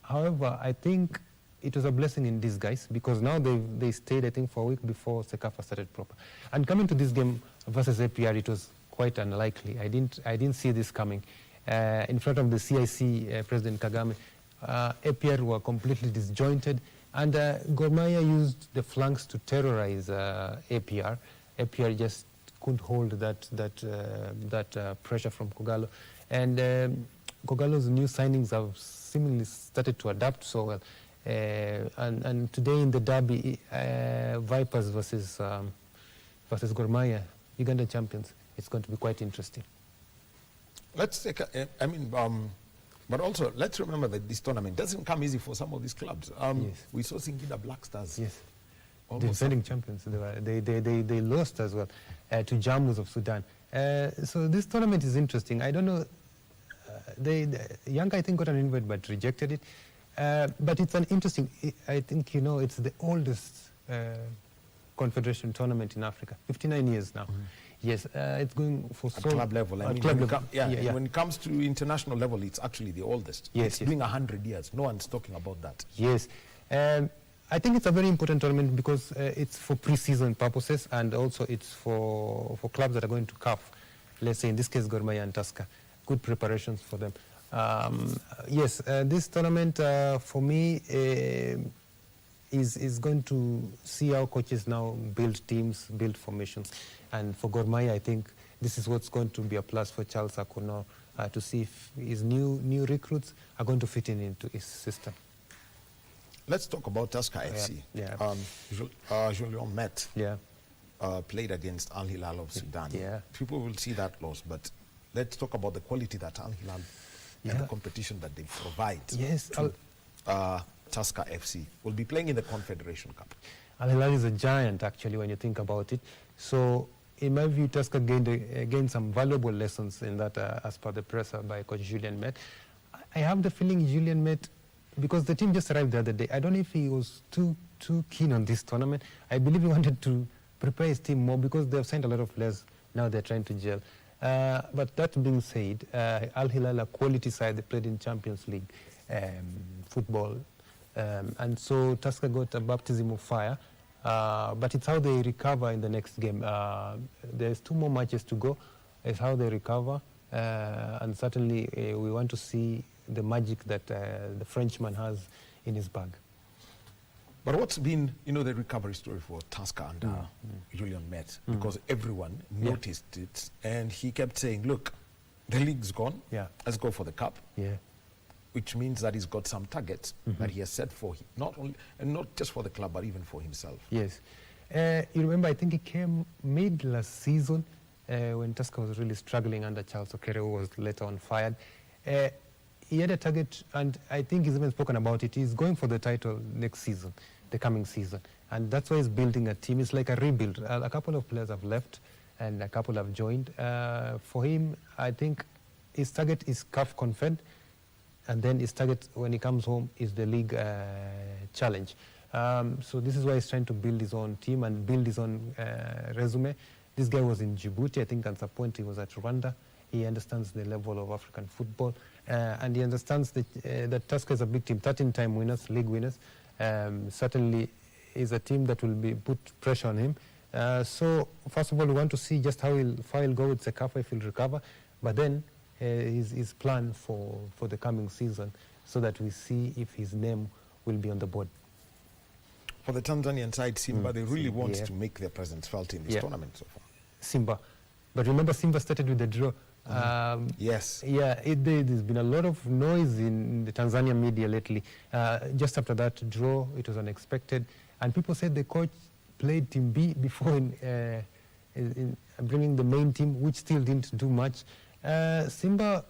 However, I think it was a blessing in disguise because now they stayed, I think, for a week before Sekafa started proper. And coming to this game versus APR, it was quite unlikely. I didn't see this coming. In front of the CIC President Kagame, APR were completely disjointed, and Gor Mahia used the flanks to terrorize APR. APR just couldn't hold that pressure from Kogalo, and Kogalo's new signings have seemingly started to adapt so well. And today in the derby, Vipers versus Gor Mahia, Uganda champions, it's going to be quite interesting. Let's take but also let's remember that this tournament doesn't come easy for some of these clubs. Yes. We saw Singida Black Stars. Yes. The defending champions. They lost as well to Jamus of Sudan. So this tournament is interesting. I don't know. Yanga, I think, got an invite but rejected it. But it's an interesting. I think it's the oldest confederation tournament in Africa. 59 years now. Yes, it's going for club level. When it comes to international level, it's actually the oldest. Yes, it's been 100 years. No one's talking about that. Yes. I think it's a very important tournament because it's for pre-season purposes and also it's for clubs that are going to CAF. Let's say in this case Gor Mahia and Tusker. Good preparations for them. Yes, this tournament for me is going to see how coaches now build teams, build formations. And for Gor Mahia, I think this is what's going to be a plus for Charles Akono to see if his new recruits are going to fit into his system. Let's talk about Tusker FC. Julien Met played against Al Hilal of Sudan. Yeah. People will see that loss, but let's talk about the quality that Al Hilal and the competition that they provide. Yes. To, Tusker FC will be playing in the Confederation Cup. Al Hilal is a giant, actually, when you think about it. So, in my view, Tusker gained some valuable lessons in that, as per the presser by Coach Julien Met. I have the feeling Julien Met, because the team just arrived the other day, I don't know if he was too keen on this tournament. I believe he wanted to prepare his team more because they've signed a lot of players. Now they're trying to gel. But that being said, Al Hilal, a quality side, they played in Champions League football. And so Tusker got a baptism of fire. But it's how they recover in the next game. There's 2 more matches to go. It's how they recover. And certainly we want to see the magic that the Frenchman has in his bag. But what's been, the recovery story for Tusker and Julien Met? Because everyone noticed it, and he kept saying, look, the league's gone. Yeah. Let's go for the cup. Yeah. which means that he's got some targets that he has set for him, not just for the club, but even for himself. Yes. You remember, I think he came mid last season when Tusker was really struggling under Charles Okere, who was later on fired. He had a target, and I think he's even spoken about it. He's going for the title next season, the coming season. And that's why he's building a team. It's like a rebuild. A couple of players have left, and a couple have joined. For him, I think his target is CAF Confed, and then his target when he comes home is the league challenge. So this is why he's trying to build his own team and build his own resume. This guy was in Djibouti. I think at some point he was at Rwanda. He understands the level of African football, and he understands that Tusker is a big team, 13-time winners, league winners. Certainly is a team that will put pressure on him. So first of all, we want to see just how he'll go with Sekafa, if he'll recover, but then his plan for the coming season, so that we see if his name will be on the board. For the Tanzanian side, Simba, they really want to make their presence felt in this tournament so far. Simba. But remember, Simba started with the draw. Yes. Yeah, there's been a lot of noise in the Tanzanian media lately. Just after that draw, it was unexpected. And people said the coach played Team B before in bringing the main team, which still didn't do much. Simba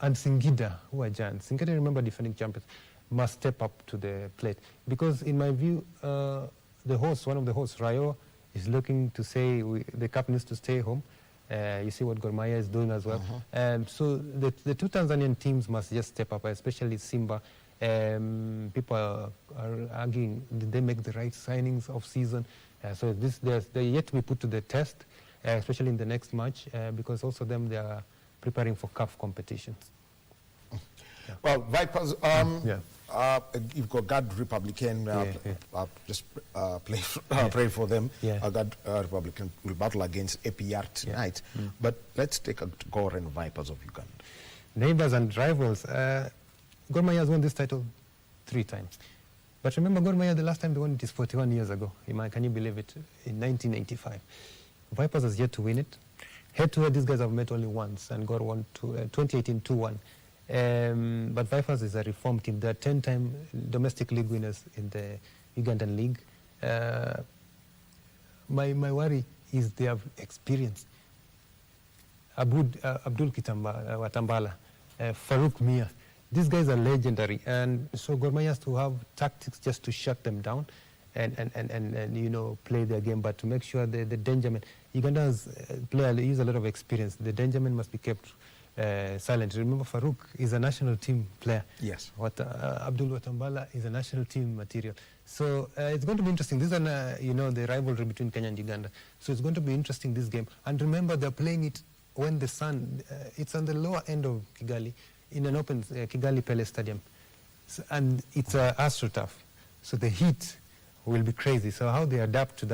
and Singida, who are giants, Singida, remember, defending champions, must step up to the plate. Because in my view, one of the hosts, Rayo, is looking to say the cup needs to stay home. You see what Gor Mahia is doing as well. So the two Tanzanian teams must just step up, especially Simba. People are arguing, did they make the right signings of season? So they're yet to be put to the test, especially in the next match, because also they are preparing for CAF competition. Well, Vipers, you've got Guard Republican, just pray for them. Guard Republican will battle against APR tonight. But let's take a Gor and Vipers of Uganda. Neighbors and rivals. Gor Mahia has won this title 3 times. But remember, Gor Mahia, the last time they won it is 41 years ago. Can you believe it? In 1985. Vipers has yet to win it. Head-to-head, these guys have met only once, and Gor won 2018 2-1. But Vipers is a reformed team. They're 10-time domestic league winners in the Ugandan league. My worry is their experience. Abdul Watambala, Farouk Mia, these guys are legendary, and so Gor Mahia has to have tactics just to shut them down and play their game, but to make sure the dangermen, Uganda's player use a lot of experience. The dangermen must be kept silent. Remember, Farouk is a national team player. Yes. Abdul Watambala is a national team material. So it's going to be interesting. This is the rivalry between Kenya and Uganda. So it's going to be interesting, this game. And remember, they're playing it when the sun, it's on the lower end of Kigali, in an open Kigali Pele Stadium. So, and it's AstroTurf. So the heat will be crazy. So how they adapt to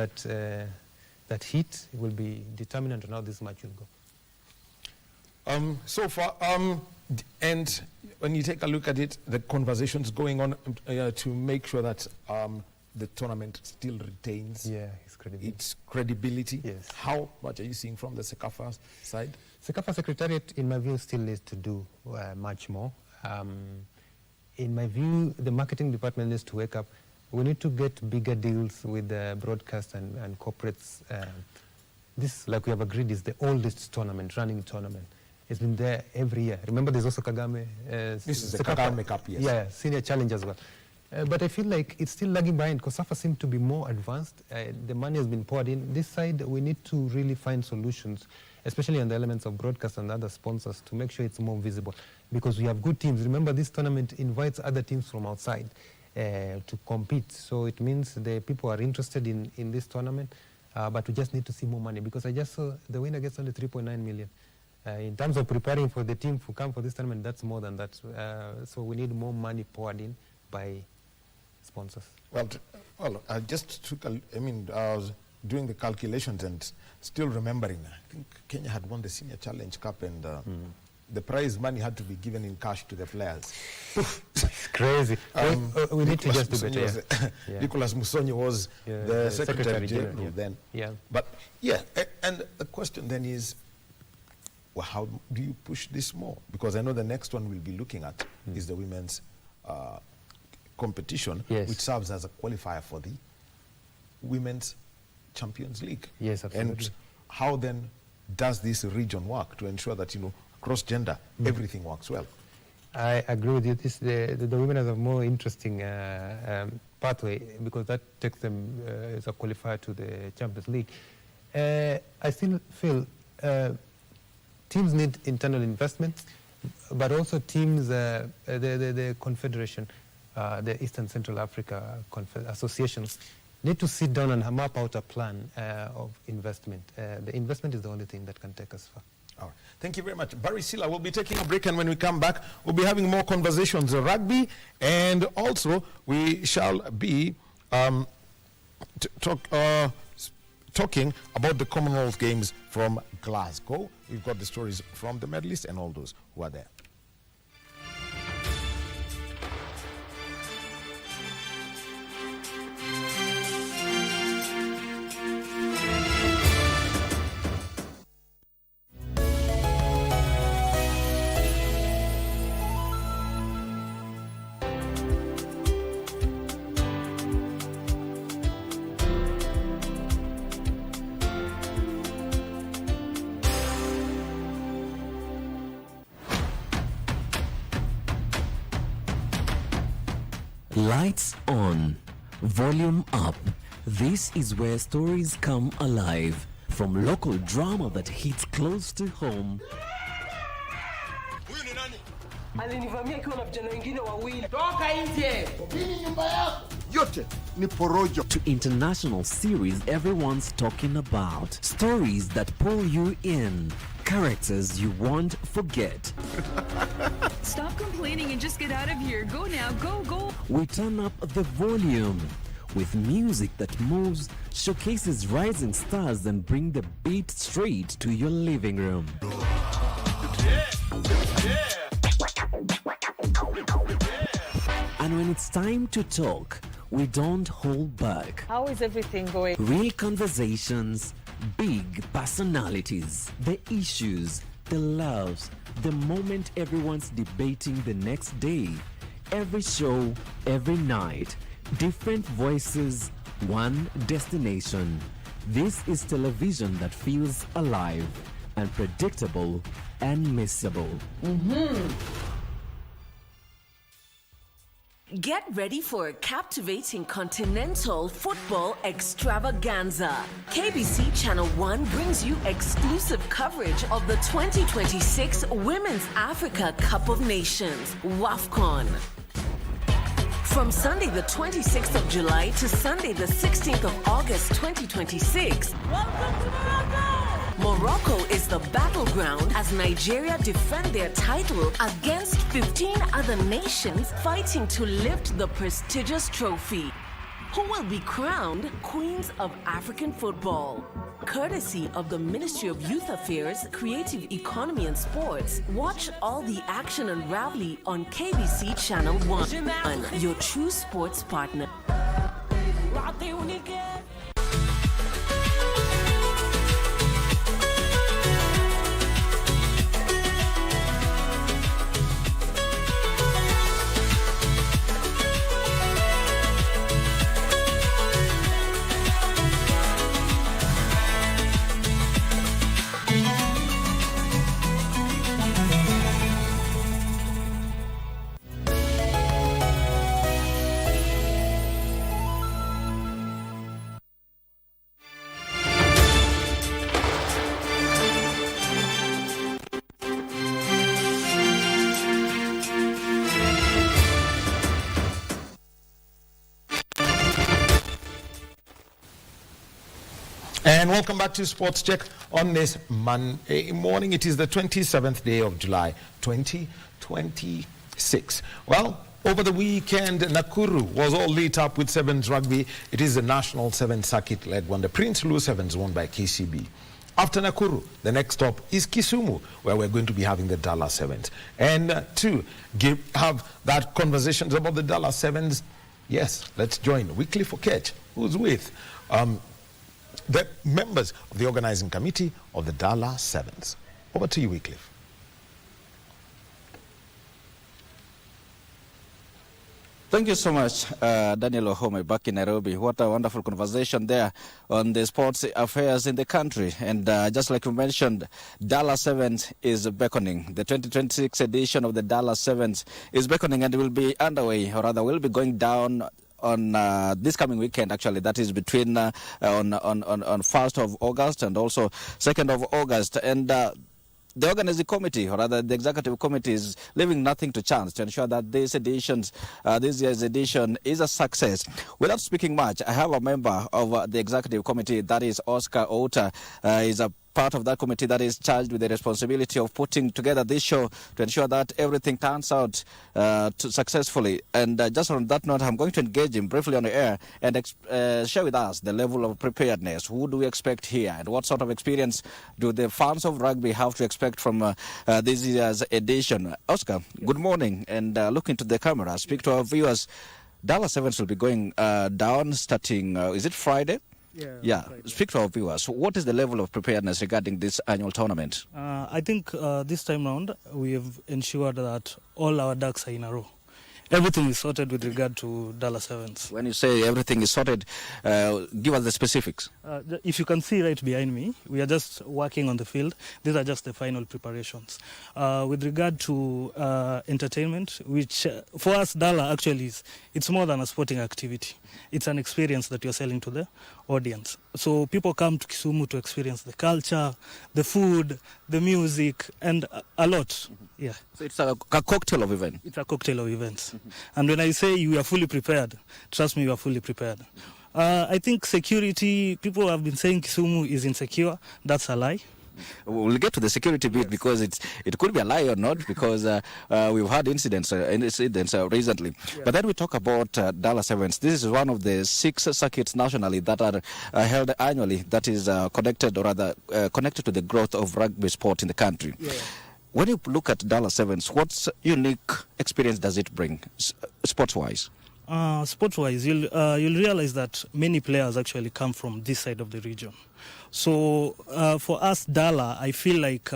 that heat will be determinant on how this match will go. So far, and when you take a look at it, the conversations going on to make sure that the tournament still retains its credibility. Yes. How much are you seeing from the Sekafa side? Sekafa Secretariat, in my view, still needs to do much more. In my view, the marketing department needs to wake up. We need to get bigger deals with the broadcast and corporates. This, like we have agreed, is the oldest running tournament. It's been there every year. Remember, there's also Kagame. This is the Kagame Cup, yes. Yeah, senior challenge as well. But I feel like it's still lagging behind because SAFA seems to be more advanced. The money has been poured in. This side, we need to really find solutions, especially on the elements of broadcast and other sponsors, to make sure it's more visible. Because we have good teams. Remember, this tournament invites other teams from outside to compete. So it means the people are interested in this tournament, but we just need to see more money. Because I just saw the winner gets only 3.9 million. In terms of preparing for the team to come for this tournament, that's more than that. So we need more money poured in by sponsors. Well, I just took I was doing the calculations and still remembering, I think Kenya had won the Senior Challenge Cup, and the prize money had to be given in cash to the players. It's crazy. We need to just do better. Nicholas Musonyi was the Secretary General then. Yeah. But and the question then is, well, how do you push this more? Because I know the next one we'll be looking at is the women's competition, which serves as a qualifier for the Women's Champions League. Yes, absolutely. And how then does this region work to ensure that, across gender, everything works well? I agree with you. The women have a more interesting pathway because that takes them as a qualifier to the Champions League. I still feel teams need internal investment, but also teams, the Confederation, the Eastern Central Africa Associations, need to sit down and map out a plan of investment. The investment is the only thing that can take us far. All right. Thank you very much. Barry Silla, we'll be taking a break, and when we come back, we'll be having more conversations on rugby, and also we shall be talking about the Commonwealth Games from Glasgow. We've got the stories from the medalists and all those who are there. Lights on, volume up. This is where stories come alive. From local drama that hits close to home alinivamia akiwa na vijana wengine wawili. Toka nje. Mimi nyumba yako yote ni porojo. To international series everyone's talking about. Stories that pull you in. Characters you won't forget. Stop complaining and just get out of here. Go now, go. We turn up the volume with music that moves, showcases rising stars, and bring the beat straight to your living room. And when it's time to talk, we don't hold back. How is everything going? Real conversations, big personalities, the issues, the loves, the moment everyone's debating the next day. Every show, every night, different voices, one destination. This is television that feels alive, unpredictable, and missable. Get ready for a captivating continental football extravaganza. KBC Channel 1 brings you exclusive coverage of the 2026 Women's Africa Cup of Nations, WAFCON. From Sunday the 26th of July to Sunday the 16th of August 2026. Welcome to Morocco! Morocco is the battleground as Nigeria defend their title against 15 other nations fighting to lift the prestigious trophy. Who will be crowned Queens of African Football? Courtesy of the Ministry of Youth Affairs, Creative Economy and Sports. Watch all the action unraveling on KBC Channel 1, your true sports partner. And welcome back to Sports Check on this Monday morning. It is the 27th day of July, 2026. Well, over the weekend, Nakuru was all lit up with Sevens rugby. It is the National Sevens Circuit leg one. The Prince Louis Sevens won by KCB. After Nakuru, the next stop is Kisumu, where we're going to be having the Dallas Sevens. And to have that conversations about the Dallas Sevens, yes, let's join Wycliffe Okech, who's with the members of the organizing committee of the Dallas Sevens. Over to you, Wycliffe. Thank you so much, Daniel Wahome, back in Nairobi. What a wonderful conversation there on the sports affairs in the country. And just like you mentioned, Dallas Sevens is beckoning. The 2026 edition of the Dallas Sevens is beckoning and will be underway, or rather will be going down on this coming weekend, actually. That is between on 1st of August and also 2nd of August. And the organizing committee, or rather the executive committee, is leaving nothing to chance to ensure that this year's edition is a success. Without speaking much, I have a member of the executive committee, that is Oscar Ota. Is a part of that committee that is charged with the responsibility of putting together this show to ensure that everything turns out successfully. And just on that note, I'm going to engage him briefly on the air and share with us the level of preparedness. Who do we expect here, and what sort of experience do the fans of rugby have to expect from this year's edition? Oscar, good morning, and look into the camera. Speak to our viewers. Dallas Sevens will be going down starting, is it Friday? Yeah. Speak to our viewers. What is the level of preparedness regarding this annual tournament? I think this time round we have ensured that all our ducks are in a row. Everything is sorted with regard to Dallas Sevens. When you say everything is sorted, give us the specifics. If you can see right behind me, we are just working on the field. These are just the final preparations. With regard to entertainment, which for us, Dallas actually it's more than a sporting activity. It's an experience that you're selling to the audience. So people come to Kisumu to experience the culture, the food, the music, and a lot. Mm-hmm. Yeah. So it's a cocktail of events. It's a cocktail of events. Mm-hmm. And when I say you are fully prepared, trust me, you are fully prepared. I think security, people have been saying Kisumu is insecure. That's a lie. We'll get to the security bit, because it could be a lie or not, because we've had incidents recently. Yeah. But then we talk about Dallas Sevens. This is one of the 6 circuits nationally that are held annually, that is connected, or rather connected to the growth of rugby sport in the country. Yeah. When you look at Dallas Sevens, what unique experience does it bring, sports-wise? Sport-wise, you'll realize that many players actually come from this side of the region. So for us, Dala, I feel like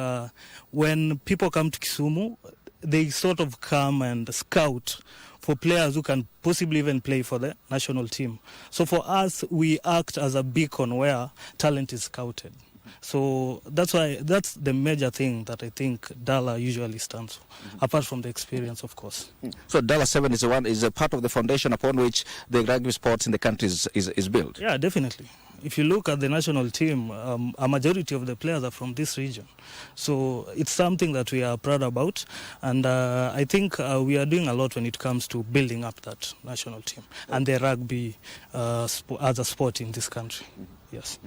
when people come to Kisumu, they sort of come and scout for players who can possibly even play for the national team. So for us, we act as a beacon where talent is scouted. So that's the major thing that I think Dala usually stands for, apart from the experience, of course. So Dala 7 is a part of the foundation upon which the rugby sports in the country is built? Yeah, definitely. If you look at the national team, a majority of the players are from this region. So it's something that we are proud about. And I think we are doing a lot when it comes to building up that national team and the rugby as a sport in this country. Yes.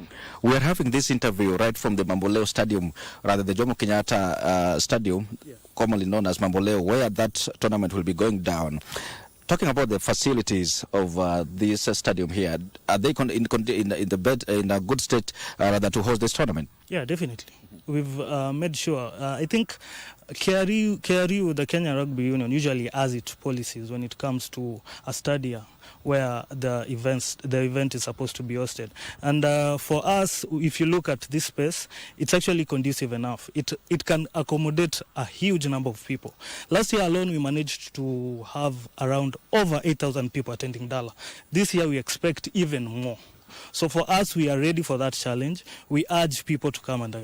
We are having this interview right from the Mamboleo Stadium, rather the Jomo Kenyatta Stadium, commonly known as Mamboleo, where that tournament will be going down. Talking about the facilities of this stadium here, are they in a good state rather to host this tournament? Yeah, definitely. We've made sure. I think KRU, the Kenya Rugby Union, usually has its policies when it comes to a stadium where the event is supposed to be hosted. And for us, if you look at this space, it's actually conducive enough. It can accommodate a huge number of people. Last year alone, we managed to have around over 8,000 people attending Dala. This year, we expect even more. So for us, we are ready for that challenge. We urge people to come and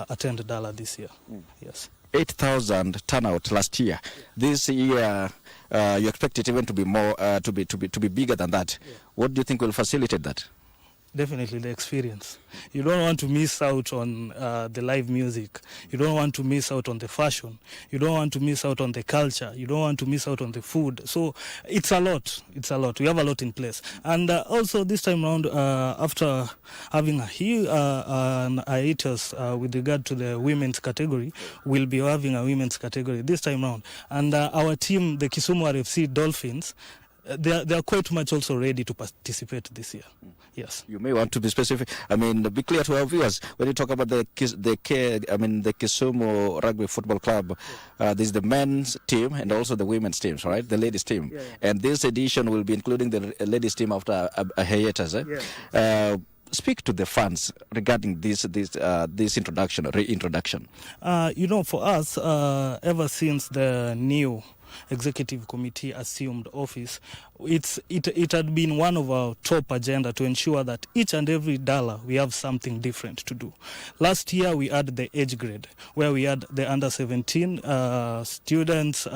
attend Dala this year. Yes. 8,000 turnout last year. This year, you expect it even to be more, to be bigger than that. Yeah. What do you think will facilitate that? Definitely the experience. You don't want to miss out on the live music. You don't want to miss out on the fashion. You don't want to miss out on the culture. You don't want to miss out on the food. So it's a lot. It's a lot. We have a lot in place. And also this time around, after having a huge hiatus with regard to the women's category, we'll be having a women's category this time around. And our team, the Kisumu RFC Dolphins, they are quite much also ready to participate this year. Yes. You may want to be specific. I mean, be clear to our viewers when you talk about the Kisumu Rugby Football Club. This is the men's team and also the women's teams, right? The ladies team. Yeah. And this edition will be including the ladies team after a hiatus. speak to the fans regarding this reintroduction. For us, ever since the new executive committee assumed office, it had been one of our top agenda to ensure that each and every dollar we have something different to do. Last year we had the age grade, where we had the under 17 students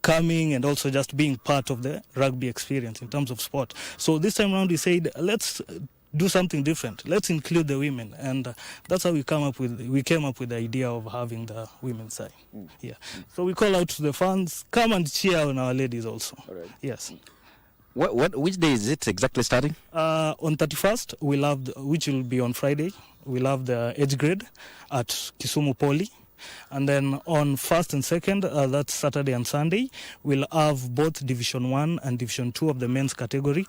coming and also just being part of the rugby experience in terms of sport. So this time around we said, let's do something different. Let's include the women, and that's how we came up with the idea of having the women's side. Yeah. So we call out to the fans, come and cheer on our ladies also. All right. Yes. Which day is it exactly starting? On 31st, which will be on Friday. We'll have the age grade at Kisumu Poly. And then on 1st and 2nd, that's Saturday and Sunday, we'll have both Division 1 and Division 2 of the men's category.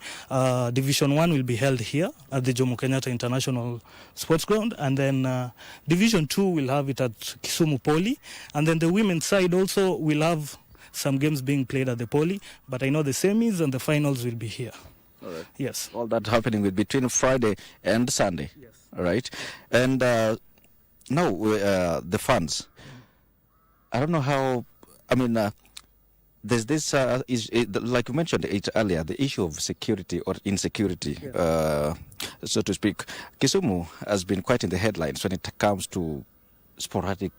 Division 1 will be held here at the Jomo Kenyatta International Sports Ground. And then Division 2 will have it at Kisumu Poly. And then the women's side also will have some games being played at the Poly. But I know the semis and the finals will be here. All right. Yes. All that happening will be between Friday and Sunday. Yes. All right. And now, the funds. I don't know how. I mean, there's this, like you mentioned it earlier, the issue of security or insecurity, so to speak. Kisumu has been quite in the headlines when it comes to sporadic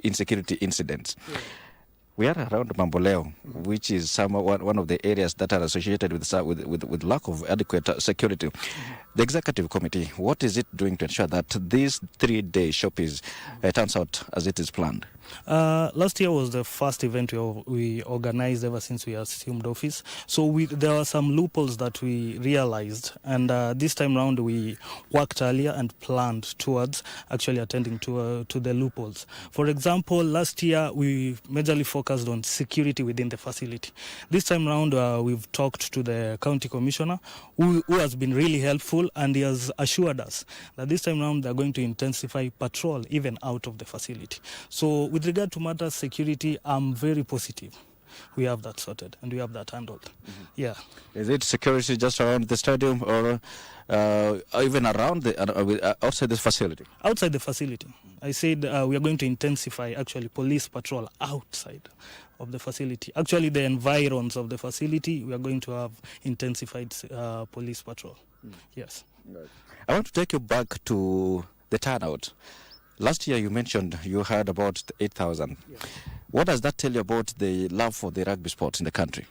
insecurity incidents. Yeah. We are around Mamboleo, which is one of the areas that are associated with lack of adequate security. The executive committee, what is it doing to ensure that this 3-day showpiece turns out as it is planned? Last year was the first event we organized ever since we assumed office. So there were some loopholes that we realized, and this time round we worked earlier and planned towards actually attending to the loopholes. For example, last year we majorly focused on security within the facility. This time round we've talked to the county commissioner who has been really helpful, and he has assured us that this time round they're going to intensify patrol even out of the facility. So with regard to matters security, I'm very positive. We have that sorted and we have that handled. Mm-hmm. Yeah. Is it security just around the stadium or even around outside the facility? Outside the facility. I said we are going to intensify actually police patrol outside of the facility. Actually, the environs of the facility, we are going to have intensified police patrol. Mm. Yes. Right. I want to take you back to the turnout. Last year you mentioned you had about 8,000. Yeah. What does that tell you about the love for the rugby sports in the country?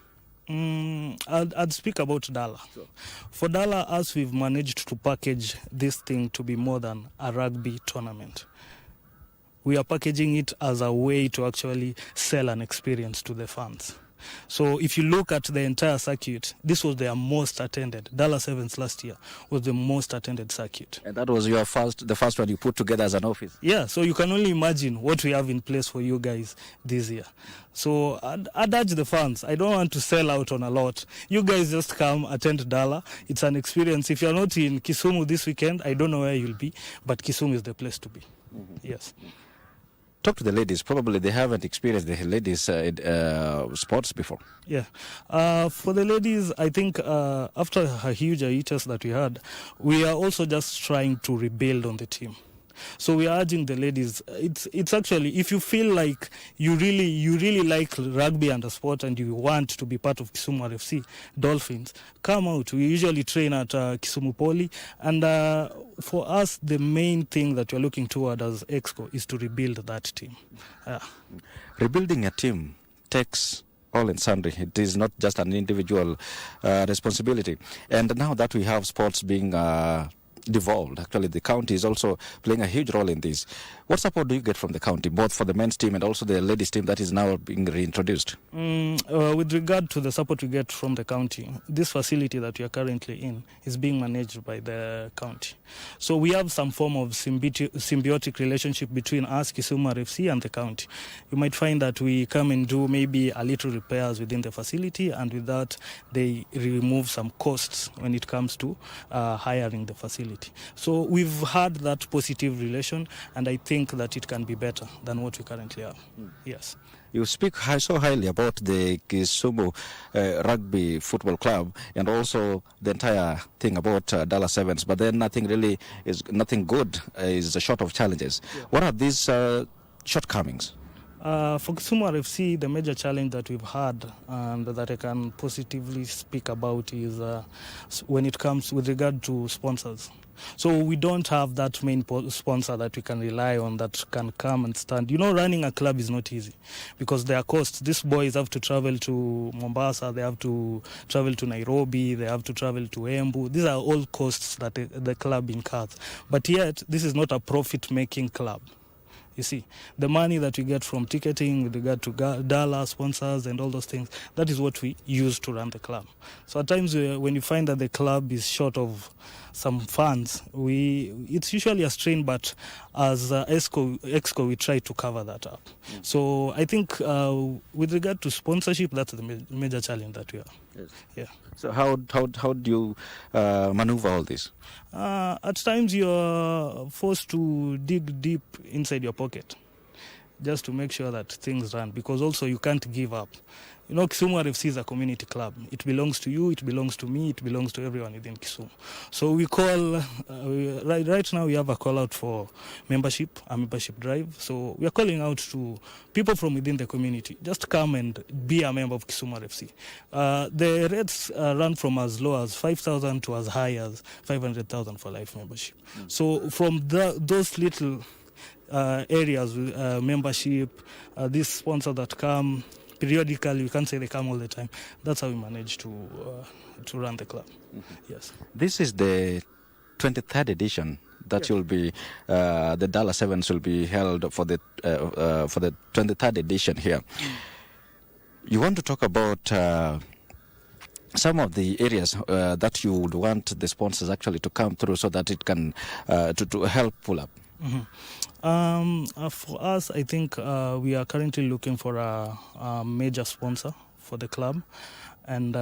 I'd speak about Dala. Sure. For Dala, as we've managed to package this thing to be more than a rugby tournament. We are packaging it as a way to actually sell an experience to the fans. So if you look at the entire circuit, this was their most attended. Dallas Sevens last year was the most attended circuit. And that was the first one you put together as an office? Yeah, so you can only imagine what we have in place for you guys this year. So I'd urge the fans, I don't want to sell out on a lot. You guys just come, attend Dala. It's an experience. If you're not in Kisumu this weekend, I don't know where you'll be, but Kisumu is the place to be. Mm-hmm. Yes. Talk to the ladies. Probably they haven't experienced the ladies' sports before. Yeah. For the ladies, I think after a huge hiatus that we had, we are also just trying to rebuild on the team. So we are urging the ladies. It's actually, if you feel like you really like rugby and a sport and you want to be part of Kisumu RFC Dolphins, come out. We usually train at Kisumu Poly, and for us, the main thing that we're looking toward as Exco is to rebuild that team. Rebuilding a team takes all and sundry. It is not just an individual responsibility. And now that we have sports being devolved, actually the county is also playing a huge role in this. What support do you get from the county, both for the men's team and also the ladies team that is now being reintroduced? With regard to the support we get from the county, this facility that we are currently in is being managed by the county. So we have some form of symbiotic relationship between us, Kisumu RFC, and the county. You might find that we come and do maybe a little repairs within the facility, and with that they remove some costs when it comes to hiring the facility. So we've had that positive relation, and I think that it can be better than what we currently have. Yes. You speak so highly about the Kisumu Rugby Football Club and also the entire thing about Dallas Sevens, but then nothing good is short of challenges. Yeah. What are these shortcomings? For Kisumu RFC, the major challenge that we've had and that I can positively speak about is when it comes with regard to sponsors. So we don't have that main sponsor that we can rely on that can come and stand. You know, running a club is not easy because there are costs. These boys have to travel to Mombasa, they have to travel to Nairobi, they have to travel to Embu. These are all costs that the club incurs. But yet, this is not a profit-making club. You see, the money that we get from ticketing with regard to Dallas, sponsors and all those things, that is what we use to run the club. So at times when you find that the club is short of some funds, it's usually a strain, but as EXCO, we try to cover that up. So I think with regard to sponsorship, that's the major challenge that we have. Yes. Yeah. So how do you maneuver all this? At times you're forced to dig deep inside your pocket just to make sure that things run, because also you can't give up. You know, Kisumu RFC is a community club. It belongs to you, it belongs to me, it belongs to everyone within Kisumu. So we call, right now we have a call out for membership, a membership drive. So we are calling out to people from within the community. Just come and be a member of Kisumu RFC. The rates run from as low as 5,000 to as high as 500,000 for life membership. So from those little areas, membership, these sponsors that come periodically, we can't say they come all the time. That's how we manage to run the club. Yes. This is the 23rd edition that will be the Dallas Sevens will be held for the 23rd edition here. You want to talk about some of the areas that you would want the sponsors actually to come through so that it can to help pull up. For us, I think we are currently looking for a major sponsor for the club, and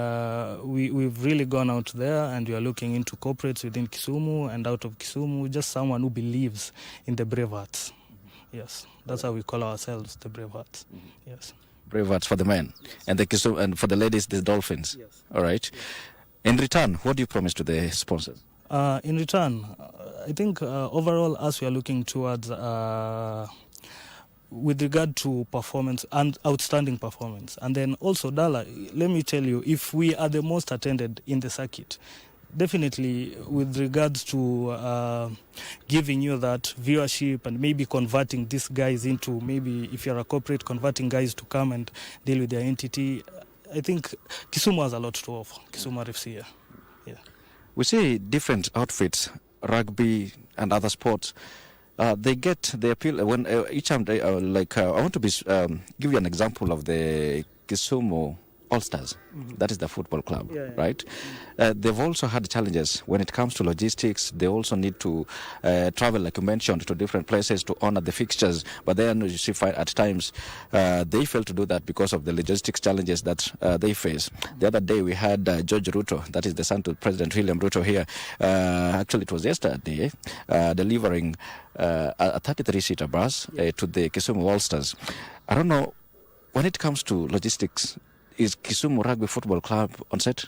we've really gone out there and we are looking into corporates within Kisumu and out of Kisumu, just someone who believes in the brave hearts. Yes, that's how we call ourselves, the brave hearts. Yes. Brave hearts for the men, and the Kisumu, and for the ladies, the Dolphins. Yes. All right. Yes. In return, what do you promise to the sponsors? In return, I think overall, as we are looking towards, with regard to performance and outstanding performance, and then also Dala, let me tell you, if we are the most attended in the circuit, definitely with regards to giving you that viewership and maybe converting these guys into, maybe if you're a corporate, converting guys to come and deal with their entity, I think Kisumu has a lot to offer, Kisumu RFC, yeah. We see different outfits, rugby and other sports. They appeal when each time they I want to give you an example of the Kisumu All-Stars. That is the football club, right? They've also had challenges when it comes to logistics. They also need to travel, like you mentioned, to different places to honor the fixtures. But then you see at times they fail to do that because of the logistics challenges that they face. The other day we had George Ruto, that is the son to President William Ruto here. Actually, it was yesterday, delivering a 33-seater bus to the Kisumu All-Stars. I don't know, when it comes to logistics, is Kisumu Rugby Football Club on set?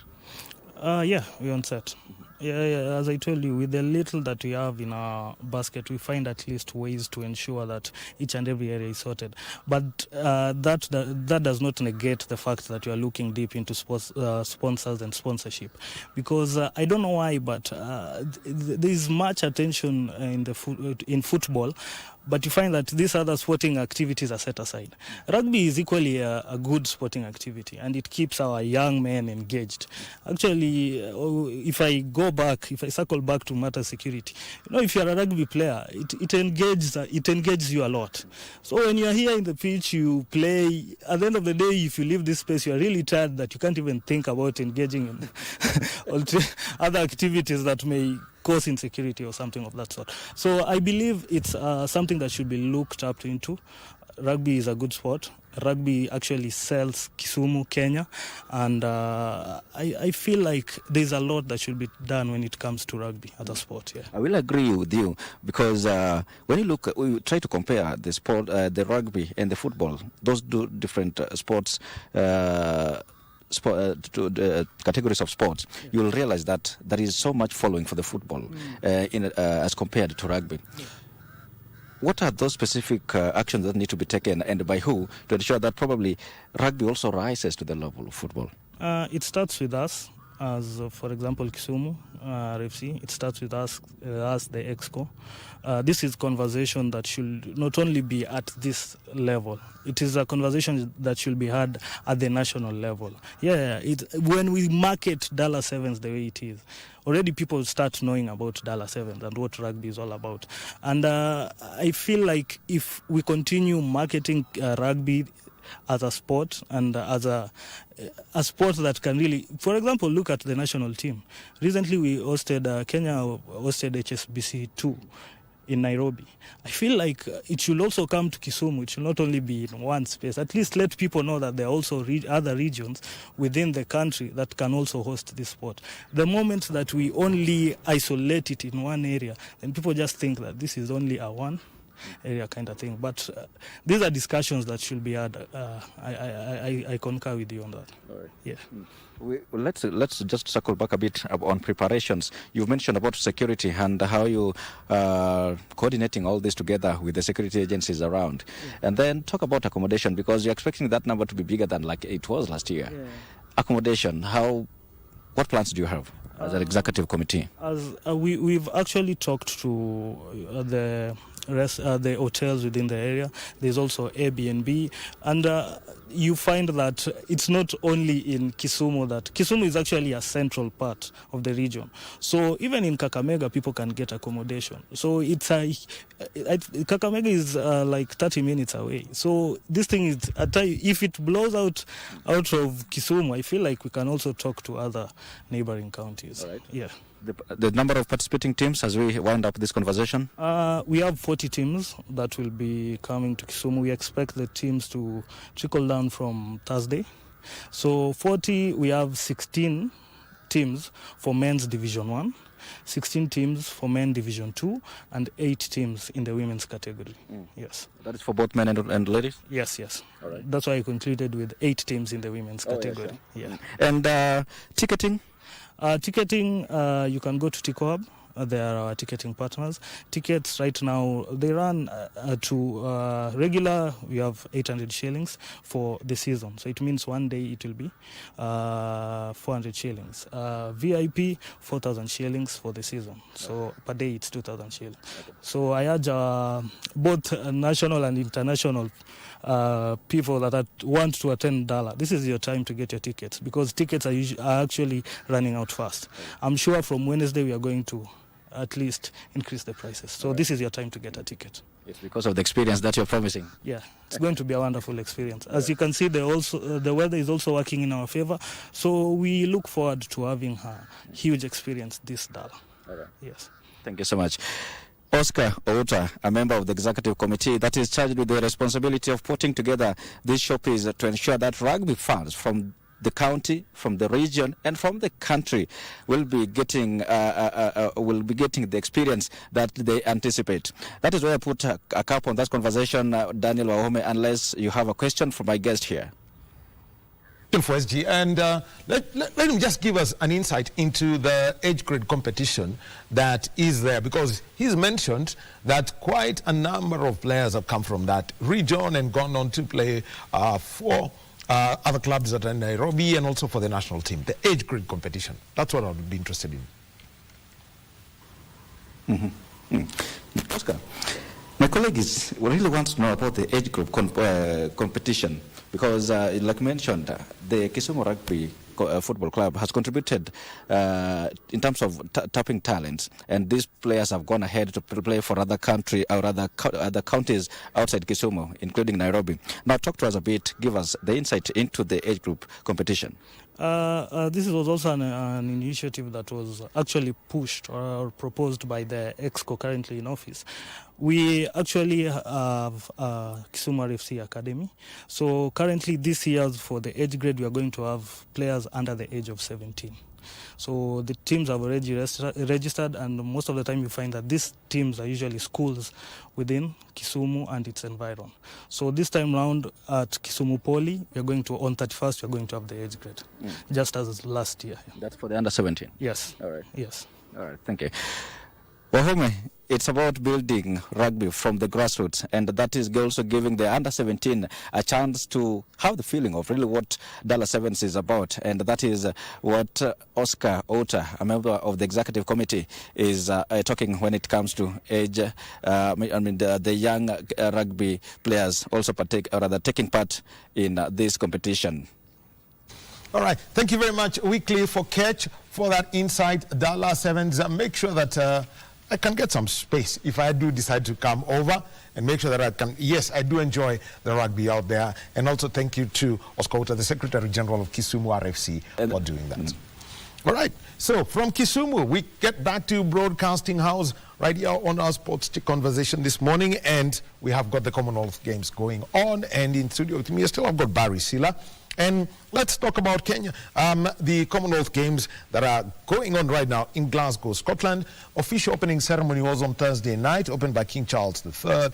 Yeah, we're on set. Yeah, as I told you, with the little that we have in our basket, we find at least ways to ensure that each and every area is sorted. But that does not negate the fact that we are looking deep into sponsors and sponsorship. Because I don't know why, but there is much attention in football, but you find that these other sporting activities are set aside. Rugby is equally a good sporting activity, and it keeps our young men engaged. Actually, if I circle back to matter security, if you're a rugby player, it engages you a lot. So when you're here in the pitch, you play. At the end of the day, if you leave this space, you're really tired that you can't even think about engaging in other activities that may cause insecurity or something of that sort. So I believe it's something that should be looked up into. rugby is a good sport. Rugby actually sells Kisumu, Kenya, and I feel like there's a lot that should be done when it comes to rugby as a sport. Yeah, I will agree with you because when you look, we try to compare the sport, the rugby and the football. Those two different sports. To the categories of sports, you will realize that there is so much following for the football as compared to rugby. What are those specific actions that need to be taken, and by who, to ensure that probably rugby also rises to the level of football? It starts with us, as for example Kisumu RFC. It starts with us, the EXCO. This is conversation that should not only be at this level. It is a conversation that should be had at the national level. When we market Dallas Sevens the way it is, already people start knowing about Dallas Sevens and what rugby is all about. And I feel like if we continue marketing rugby as a sport and as a sport that can really, for example, look at the national team. Recently we hosted, Kenya hosted HSBC 2 in Nairobi. I feel like it should also come to Kisumu. It should not only be in one space. At least let people know that there are also other regions within the country that can also host this sport. The moment that we only isolate it in one area, then people just think that this is only a one area kind of thing. But these are discussions that should be had. I concur with you on that. All right. Yeah. Let's just circle back a bit on preparations. You've mentioned about security and how you are coordinating all this together with the security agencies around. And then talk about accommodation, because you're expecting that number to be bigger than like it was last year. Accommodation, what plans do you have as an executive committee? As we've actually talked to the hotels within the area. There's also Airbnb, and you find that it's not only in Kisumu. That Kisumu is actually a central part of the region. So even in Kakamega, people can get accommodation. So Kakamega is like 30 minutes away. So this thing is, I tell you, if it blows out of Kisumu, I feel like we can also talk to other neighboring counties. All right. Yeah. The number of participating teams as we wind up this conversation? We have 40 teams that will be coming to Kisumu. We expect the teams to trickle down from Thursday. So 40, we have 16 teams for men's Division 1, 16 teams for men Division 2, and 8 teams in the women's category. Yes. That is for both men and ladies? Yes. All right. That's why I concluded with 8 teams in the women's category. Yeah. And ticketing? Ticketing, you can go to TicoHub. They are our ticketing partners. Tickets right now, they run to regular, we have 800 shillings for the season. So it means one day it will be 400 shillings. VIP, 4,000 shillings for the season. So per day it's 2,000 shillings. So I urge both national and international people that want to attend Dala, this is your time to get your tickets, because tickets are actually running out fast. I'm sure from Wednesday we are going to at least increase the prices. So this is your time to get a ticket. It's because of the experience that you're promising. Yeah, it's going to be a wonderful experience. As you can see, the weather is also working in our favor. So we look forward to having a huge experience this Dala. Okay. Yes. Thank you so much. Oscar Outa, a member of the executive committee that is charged with the responsibility of putting together these showpiece to ensure that rugby fans from the county, from the region, and from the country will be getting the experience that they anticipate. That is why I put a cap on that conversation, Daniel Wahome, unless you have a question for my guest here. For SG, and let him just give us an insight into the age grade competition that is there, because he's mentioned that quite a number of players have come from that region and gone on to play for other clubs that are in Nairobi and also for the national team. The age grade competition, that's what I would be interested in. Oscar, my colleagues really want to know about the age group competition, because like mentioned, the Kisumu Rugby Football Club has contributed in terms of tapping talents, and these players have gone ahead to play for other country or other counties outside Kisumu, including Nairobi. Now talk to us a bit, give us the insight into the age group competition. This was also an initiative that was actually pushed or proposed by the EXCO currently in office. We actually have Kisumu RFC Academy. So currently this year for the age grade, we are going to have players under the age of 17. So the teams have already registered, and most of the time you find that these teams are usually schools within Kisumu and its environ. So this time round at Kisumu Poly, we are going to, on 31st, we are going to have the age grade, just as last year. That's for the under 17? Yes. All right. Yes. All right, thank you. Wahome, it's about building rugby from the grassroots, and that is also giving the under 17 a chance to have the feeling of really what Dallas Sevens is about, and that is what Oscar Ota, a member of the executive committee, is talking when it comes to age. The young rugby players also taking part in this competition. All right. Thank you very much, Weekly, for Catch, for that insight. Dallas Sevens, make sure that I can get some space if I do decide to come over and make sure that I can. Yes, I do enjoy the rugby out there. And also thank you to Oscar Ota, the Secretary General of Kisumu RFC, for doing that. All right. So from Kisumu, we get back to Broadcasting House right here on our sports conversation this morning. And we have got the Commonwealth Games going on. And in studio with me, still I've got Barry Sila. And let's talk about Kenya. The Commonwealth Games that are going on right now in Glasgow, Scotland. Official opening ceremony was on Thursday night, opened by King Charles III.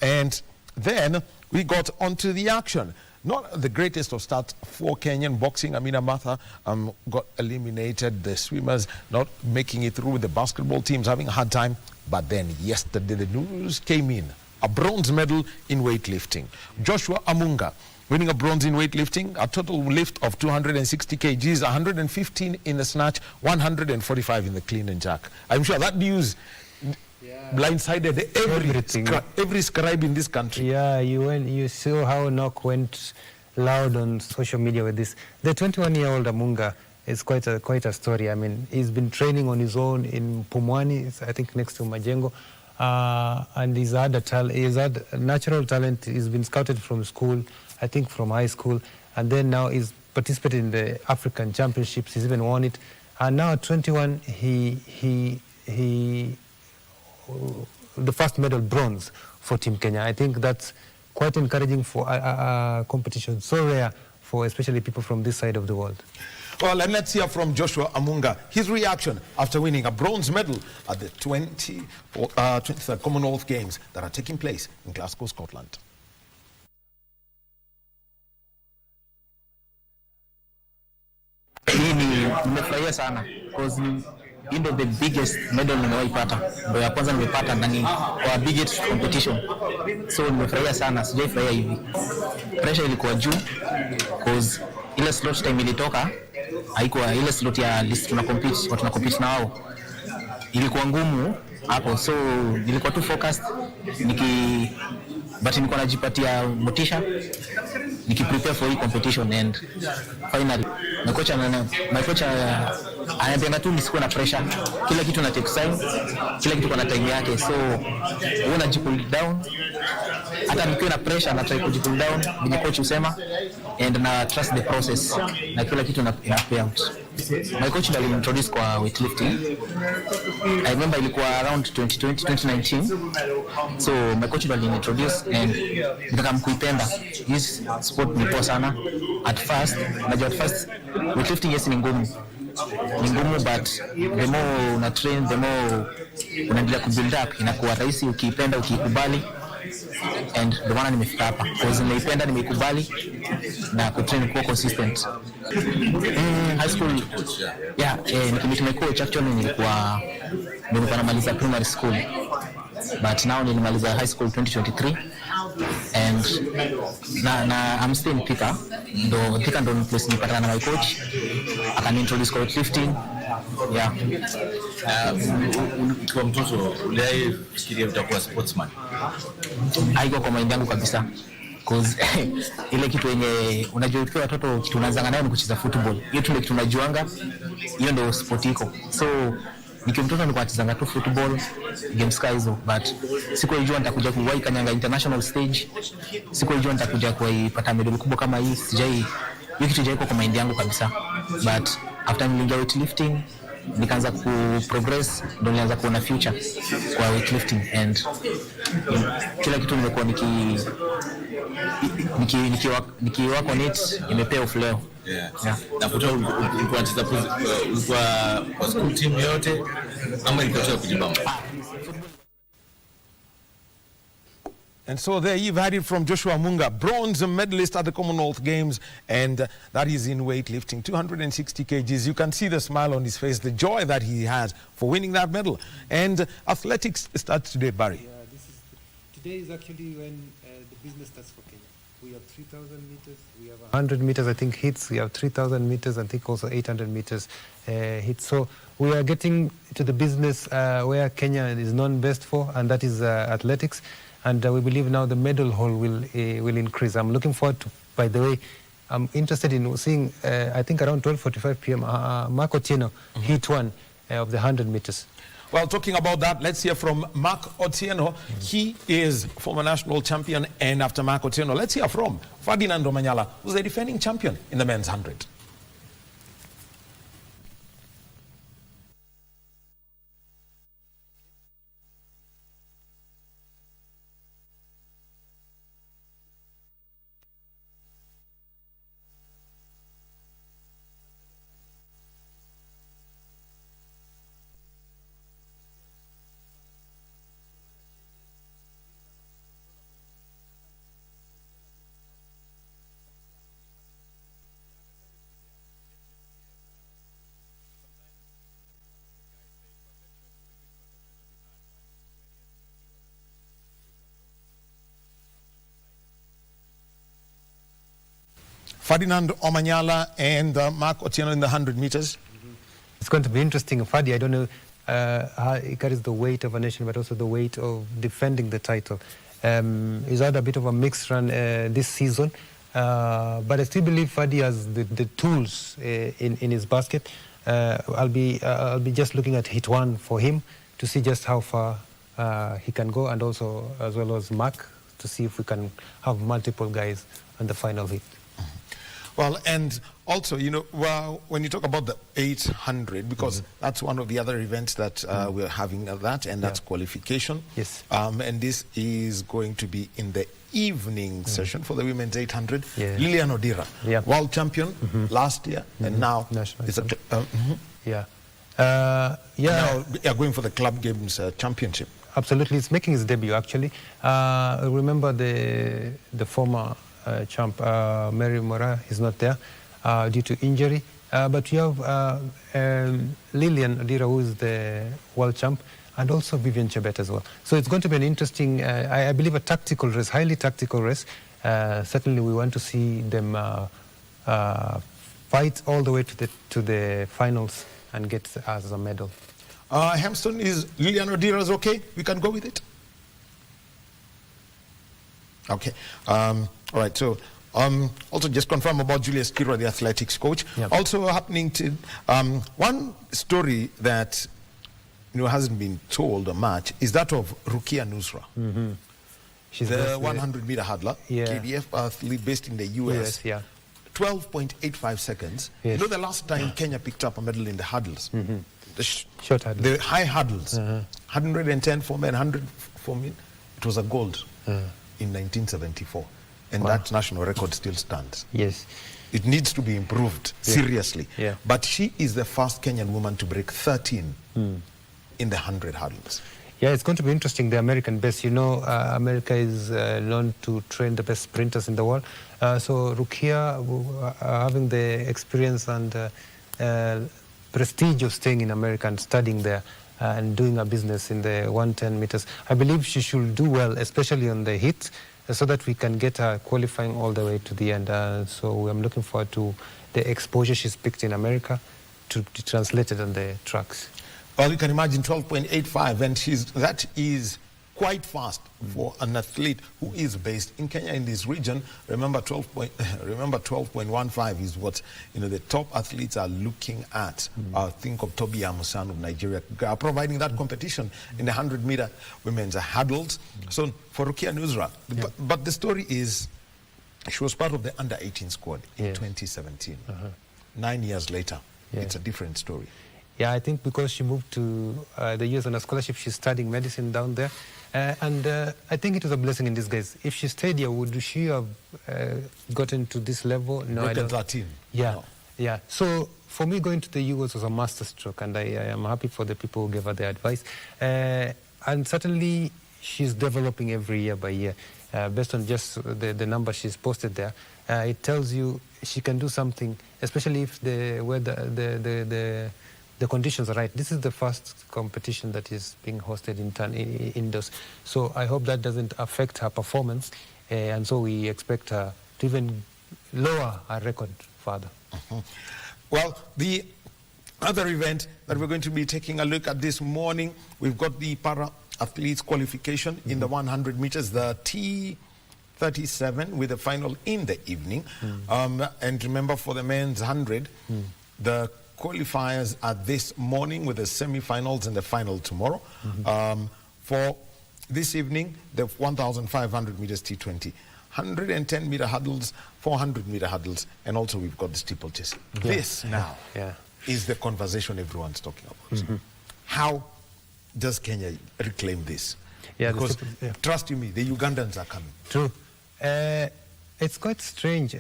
And then we got onto the action. Not the greatest of starts for Kenyan boxing. Amina Martha got eliminated. The swimmers not making it through. The basketball teams having a hard time. But then yesterday the news came in. A bronze medal in weightlifting. Joshua Amunga winning a bronze in weightlifting, a total lift of 260 kgs, 115 in the snatch, 145 in the clean and jerk. I'm sure that news blindsided every scribe in this country. Yeah, you saw how Knock went loud on social media with this. The 21-year-old Amunga is quite a story. I mean, he's been training on his own in Pumwani, I think next to Majengo. And he's had a natural talent. He's been scouted from school, I think from high school, and then now he's participated in the African Championships. He's even won it, and now at 21, he the first medal bronze for Team Kenya. I think that's quite encouraging for a competition so rare for especially people from this side of the world. Well, and let's hear from Joshua Amunga, his reaction after winning a bronze medal at the 23rd Commonwealth Games that are taking place in Glasgow, Scotland. Nimefurahia sana because hii ndio the biggest medal nimewahi pata. Ndio ya kwanza nimepata ndani kwa biggest competition. So nimefurahia sana, sijaifurahia hivi. Pressure ilikuwa juu because ile slot time ilitoka haikuwa ile slot ya list tuna compete na wao. Ilikuwa ngumu hapo, so nilikuwa tu focused but nilikuwa najipatia motisha prepare for hii competition, and finally my coach ananiambia tu nisikuwe na pressure, kila kitu na take time, kila kitu kuna time yake, so wewe unajipull down. Hata nikiwa na pressure na try kujipull down bila coach usema, and na trust the process na kila kitu na pay out. My coach ndiye introduce kwa weightlifting. I remember ilikuwa around 2019. So my coach ndiye introduce and nikamkuipenda. This sport ni poa sana. At first weightlifting yes ni ngumu, but the more una train, the more unaendelea kubuild up, inakuwa rahisi ukiipenda, ukikubali. And the one nimefika hapa because nimeipenda, nimeikubali na kutrain kwa consistent. High school nikimit my coach actually nilikuwa namaliza primary school, but now nilimaliza high school 2023, and I'm still in Thika. Thika ndo place nilipatana na my coach, akaniintroduce kwa weightlifting. Yeah. Ukiwa mtoto ulifikiria utakuwa sportsman? Haiko kwa mind yangu kabisa. Because ile kitu yenye unajua ukiwa watoto kitu unaanza nayo ni kucheza football. Hiyo tu ndio kitu unajuanga. Hiyo ndio sport iko. So nikiwa mtoto nilikuwa nacheza tu football, games hizo, but sikujua nitakuja kuwahi kanyanga international stage. Sikujua nitakuja kuipata medali kubwa kama hii. hiyo kitu haiko kwa mind yangu kabisa, but after niliingia weightlifting nikaanza ku progress, ndio nilianza kuona future kwa weightlifting, and kila kitu nimekuwa nikiwako on it imepea off leo. Na kutoa ulikuwa unacheza ulikuwa kwa school team yote ama ilikuwa tu kujibamba? And so there you've had it from Joshua Munga, bronze medalist at the Commonwealth Games, and that is in weightlifting, 260 kgs. You can see the smile on his face, the joy that he has for winning that medal. And athletics starts today, Barry. Yeah, today is actually when the business starts for Kenya. We have 3,000 meters, we have 100 meters, I think, hits. We have 3,000 meters, I think also 800 meters hits. So we are getting to the business where Kenya is known best for, and that is athletics. And we believe now the medal haul will increase. I'm looking forward to, by the way, I'm interested in seeing, I think around 12:45 p.m., Mark Otieno hit one of the 100 meters. Well, talking about that, let's hear from Mark Otieno. He is former national champion, and after Mark Otieno, let's hear from Ferdinand Omanyala, who's the defending champion in the men's 100. Ferdinand Omanyala and Mark Otieno in the 100 meters. It's going to be interesting. Fadi, I don't know how he carries the weight of a nation, but also the weight of defending the title. He's had a bit of a mixed run this season, but I still believe Fadi has the tools in his basket. I'll be just looking at hit one for him to see just how far he can go, and also as well as Mark, to see if we can have multiple guys on the final hit. Well, and also, you know, well, when you talk about the 800, because that's one of the other events that we're having that, and that's qualification. Yes. And this is going to be in the evening session for the women's 800. Lilian Odira, world champion last year, and now it's now going for the club games championship. Absolutely, it's making its debut actually. Remember the former champ Mary Mora is not there due to injury, but you have Lilian Odira, who is the world champ, and also Vivian Chebet as well. So it's going to be an interesting, I believe, a tactical race, highly tactical race. Certainly we want to see them fight all the way to the finals and get us a medal. Hamston, is Lilian Odira's okay? We can go with it? Okay. All right. So also just confirm about Julius Kira, the athletics coach. Also happening to one story that hasn't been told much is that of Rukia Nusra. She's the 100-meter hurdler, KDF athlete based in the US. 12.85 seconds. You know, the last time Kenya picked up a medal in the hurdles, the short hurdles, the high hurdles, 110 for men, 100 for men, it was a gold in 1974. And that national record still stands. Yes. It needs to be improved, seriously. But she is the first Kenyan woman to break 13 in the 100 hurdles. Yeah, it's going to be interesting, the American best. You know, America is known to train the best sprinters in the world. So Rukia, having the experience and prestige of staying in America and studying there and doing a business in the 110 meters, I believe she should do well, especially on the hit, so that we can get her qualifying all the way to the end. So I'm looking forward to the exposure she's picked in America to be translated on the tracks. Well, you can imagine 12.85, and that is quite fast for an athlete who is based in Kenya, in this region. Remember, 12.15 is what the top athletes are looking at. Think of Toby Amusan of Nigeria, providing that competition in the 100-meter women's hurdles. So for Rukia Nusra, but the story is She was part of the under-18 squad in 2017. 9 years later, it's a different story. Yeah, I think because she moved to the US on a scholarship, she's studying medicine down there. And I think it was a blessing in disguise. If she stayed here, would she have gotten to this level? No, I don't. 13. Yeah, No. yeah. So for me, going to the US was a masterstroke, and I am happy for the people who gave her the advice. And certainly, she's developing every year by year. Based on just the number she's posted there, it tells you she can do something, especially if the weather, the conditions are right. This is the first competition that is being hosted indoors. So I hope that doesn't affect her performance, and so we expect her to even lower her record further. Well, the other event that we're going to be taking a look at this morning, we've got the para-athletes qualification in the 100 meters, the T37 with the final in the evening. And remember, for the men's 100, the qualifiers are this morning with the semi-finals and the final tomorrow. For this evening, the 1,500 meters T20, 110-meter hurdles, 400-meter hurdles, and also we've got the steeplechase. This now is the conversation everyone's talking about. How does Kenya reclaim this? Because, trust you me, the Ugandans are coming. True. It's quite strange,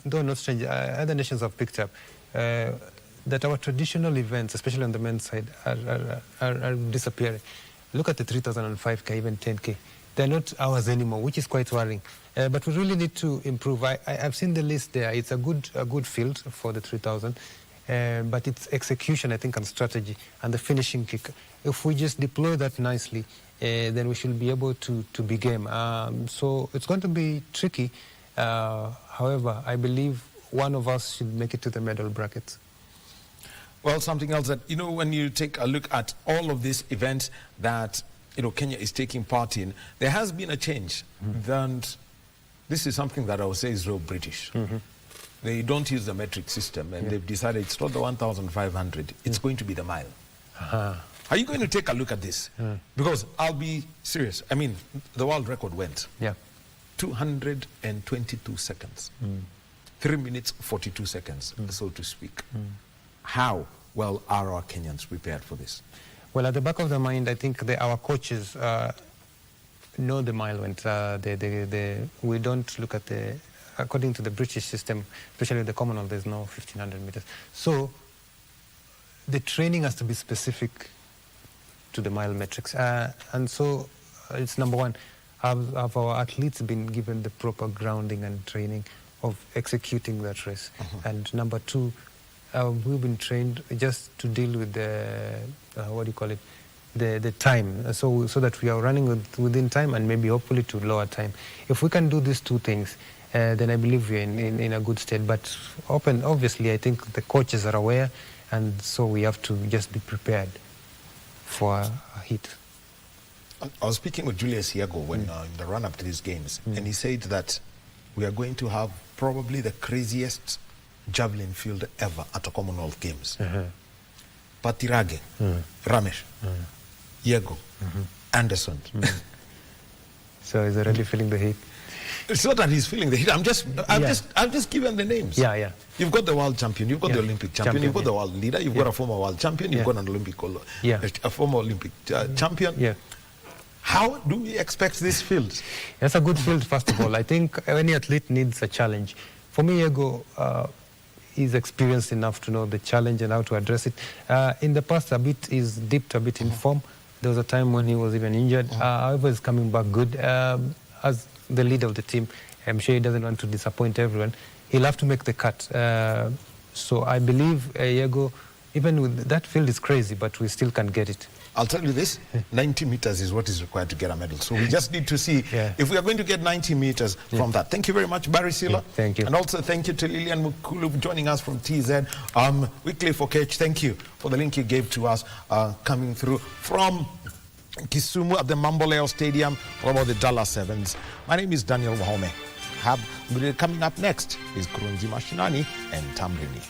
though not strange, other nations have picked up, that our traditional events, especially on the men's side, are disappearing. Look at the 3,000 and 5K, even 10K. They're not ours anymore, which is quite worrying. But we really need to improve. I've seen the list there. It's a good field for the 3,000, but it's execution, I think, and strategy, and the finishing kick. If we just deploy that nicely, then we should be able to be game. So it's going to be tricky. However, I believe one of us should make it to the medal brackets. Well, something else that, when you take a look at all of these events that, Kenya is taking part in, there has been a change. And this is something that I would say is real British. They don't use the metric system, and they've decided it's not the 1,500, it's going to be the mile. Are you going to take a look at this? Because I'll be serious. I mean, the world record went 222 seconds. 3 minutes, 42 seconds, so to speak. How well are our Kenyans prepared for this? Well, at the back of the mind, I think our coaches know the mile went. We don't look at according to the British system, especially the Commonwealth, there's no 1,500 meters. So the training has to be specific to the mile metrics. And so it's number one, have our athletes been given the proper grounding and training of executing that race? And number two, we've been trained just to deal with the time, so that we are running within time and maybe hopefully to lower time. If we can do these two things, then I believe we're in a good state. But obviously, I think the coaches are aware, and so we have to just be prepared for a hit. I was speaking with Julius Hiago when in the run-up to these games, and he said that we are going to have probably the craziest javelin field ever at the Commonwealth Games. Patirage, Ramesh, Hiago, Anderson. So is already feeling the heat? It's not that he's feeling the heat. I've just given the names. You've got the world champion, you've got the Olympic champion, you've got the world leader, you've got a former world champion, you've got an Olympic a former Olympic champion. How do we expect this field? It's a good field, first of all. I think any athlete needs a challenge. For me, Hiago is experienced enough to know the challenge and how to address it. In the past, he's dipped a bit in form. There was a time when he was even injured. However, he's coming back good. As the leader of the team, I'm sure he doesn't want to disappoint everyone. He'll have to make the cut. So I believe Hiago, even with that field is crazy, but we still can get it. I'll tell you this, 90 meters is what is required to get a medal. So we just need to see if we are going to get 90 meters from that. Thank you very much, Barry Sila. Thank you. And also thank you to Lillian Mukulu joining us from TZ. Weekly for Catch, thank you for the link you gave to us coming through from Kisumu at the Mamboleo Stadium for about the Dallas Sevens. My name is Daniel Wahome. Coming up next is Kurunzi Mashinani and Tamrini.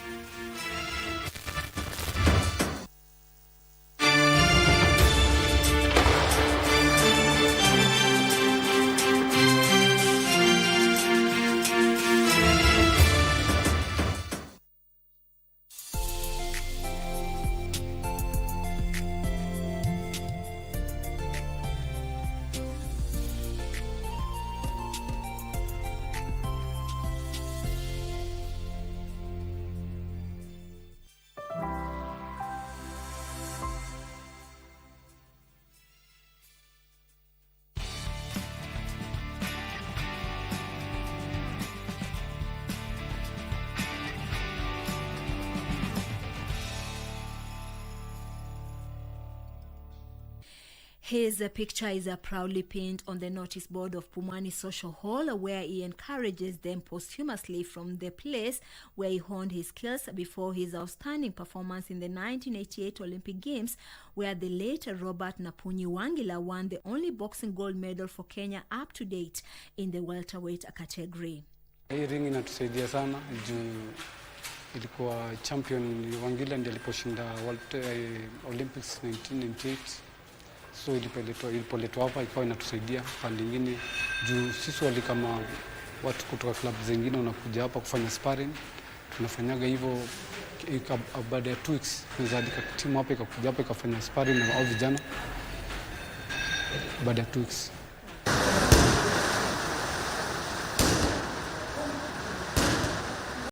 His picture is proudly pinned on the notice board of Pumwani Social Hall, where he encourages them posthumously from the place where he honed his skills before his outstanding performance in the 1988 Olympic Games, where the late Robert Napunyi Wangila won the only boxing gold medal for Kenya up to date in the welterweight category. Hii ring inatusaidia sana juu ilikuwa champion Wangila ndiye aliposhinda Olympics 1998. So ilipoletwa hapa ikawa inatusaidia pande nyingine juu sisi wali kama watu kutoka club zingine unakuja hapa kufanya sparring, tunafanyaga hivyo baada ya 2 weeks tunazadika timu hapa ikakuja hapa ikafanya sparring na au vijana baada ya 2 weeks.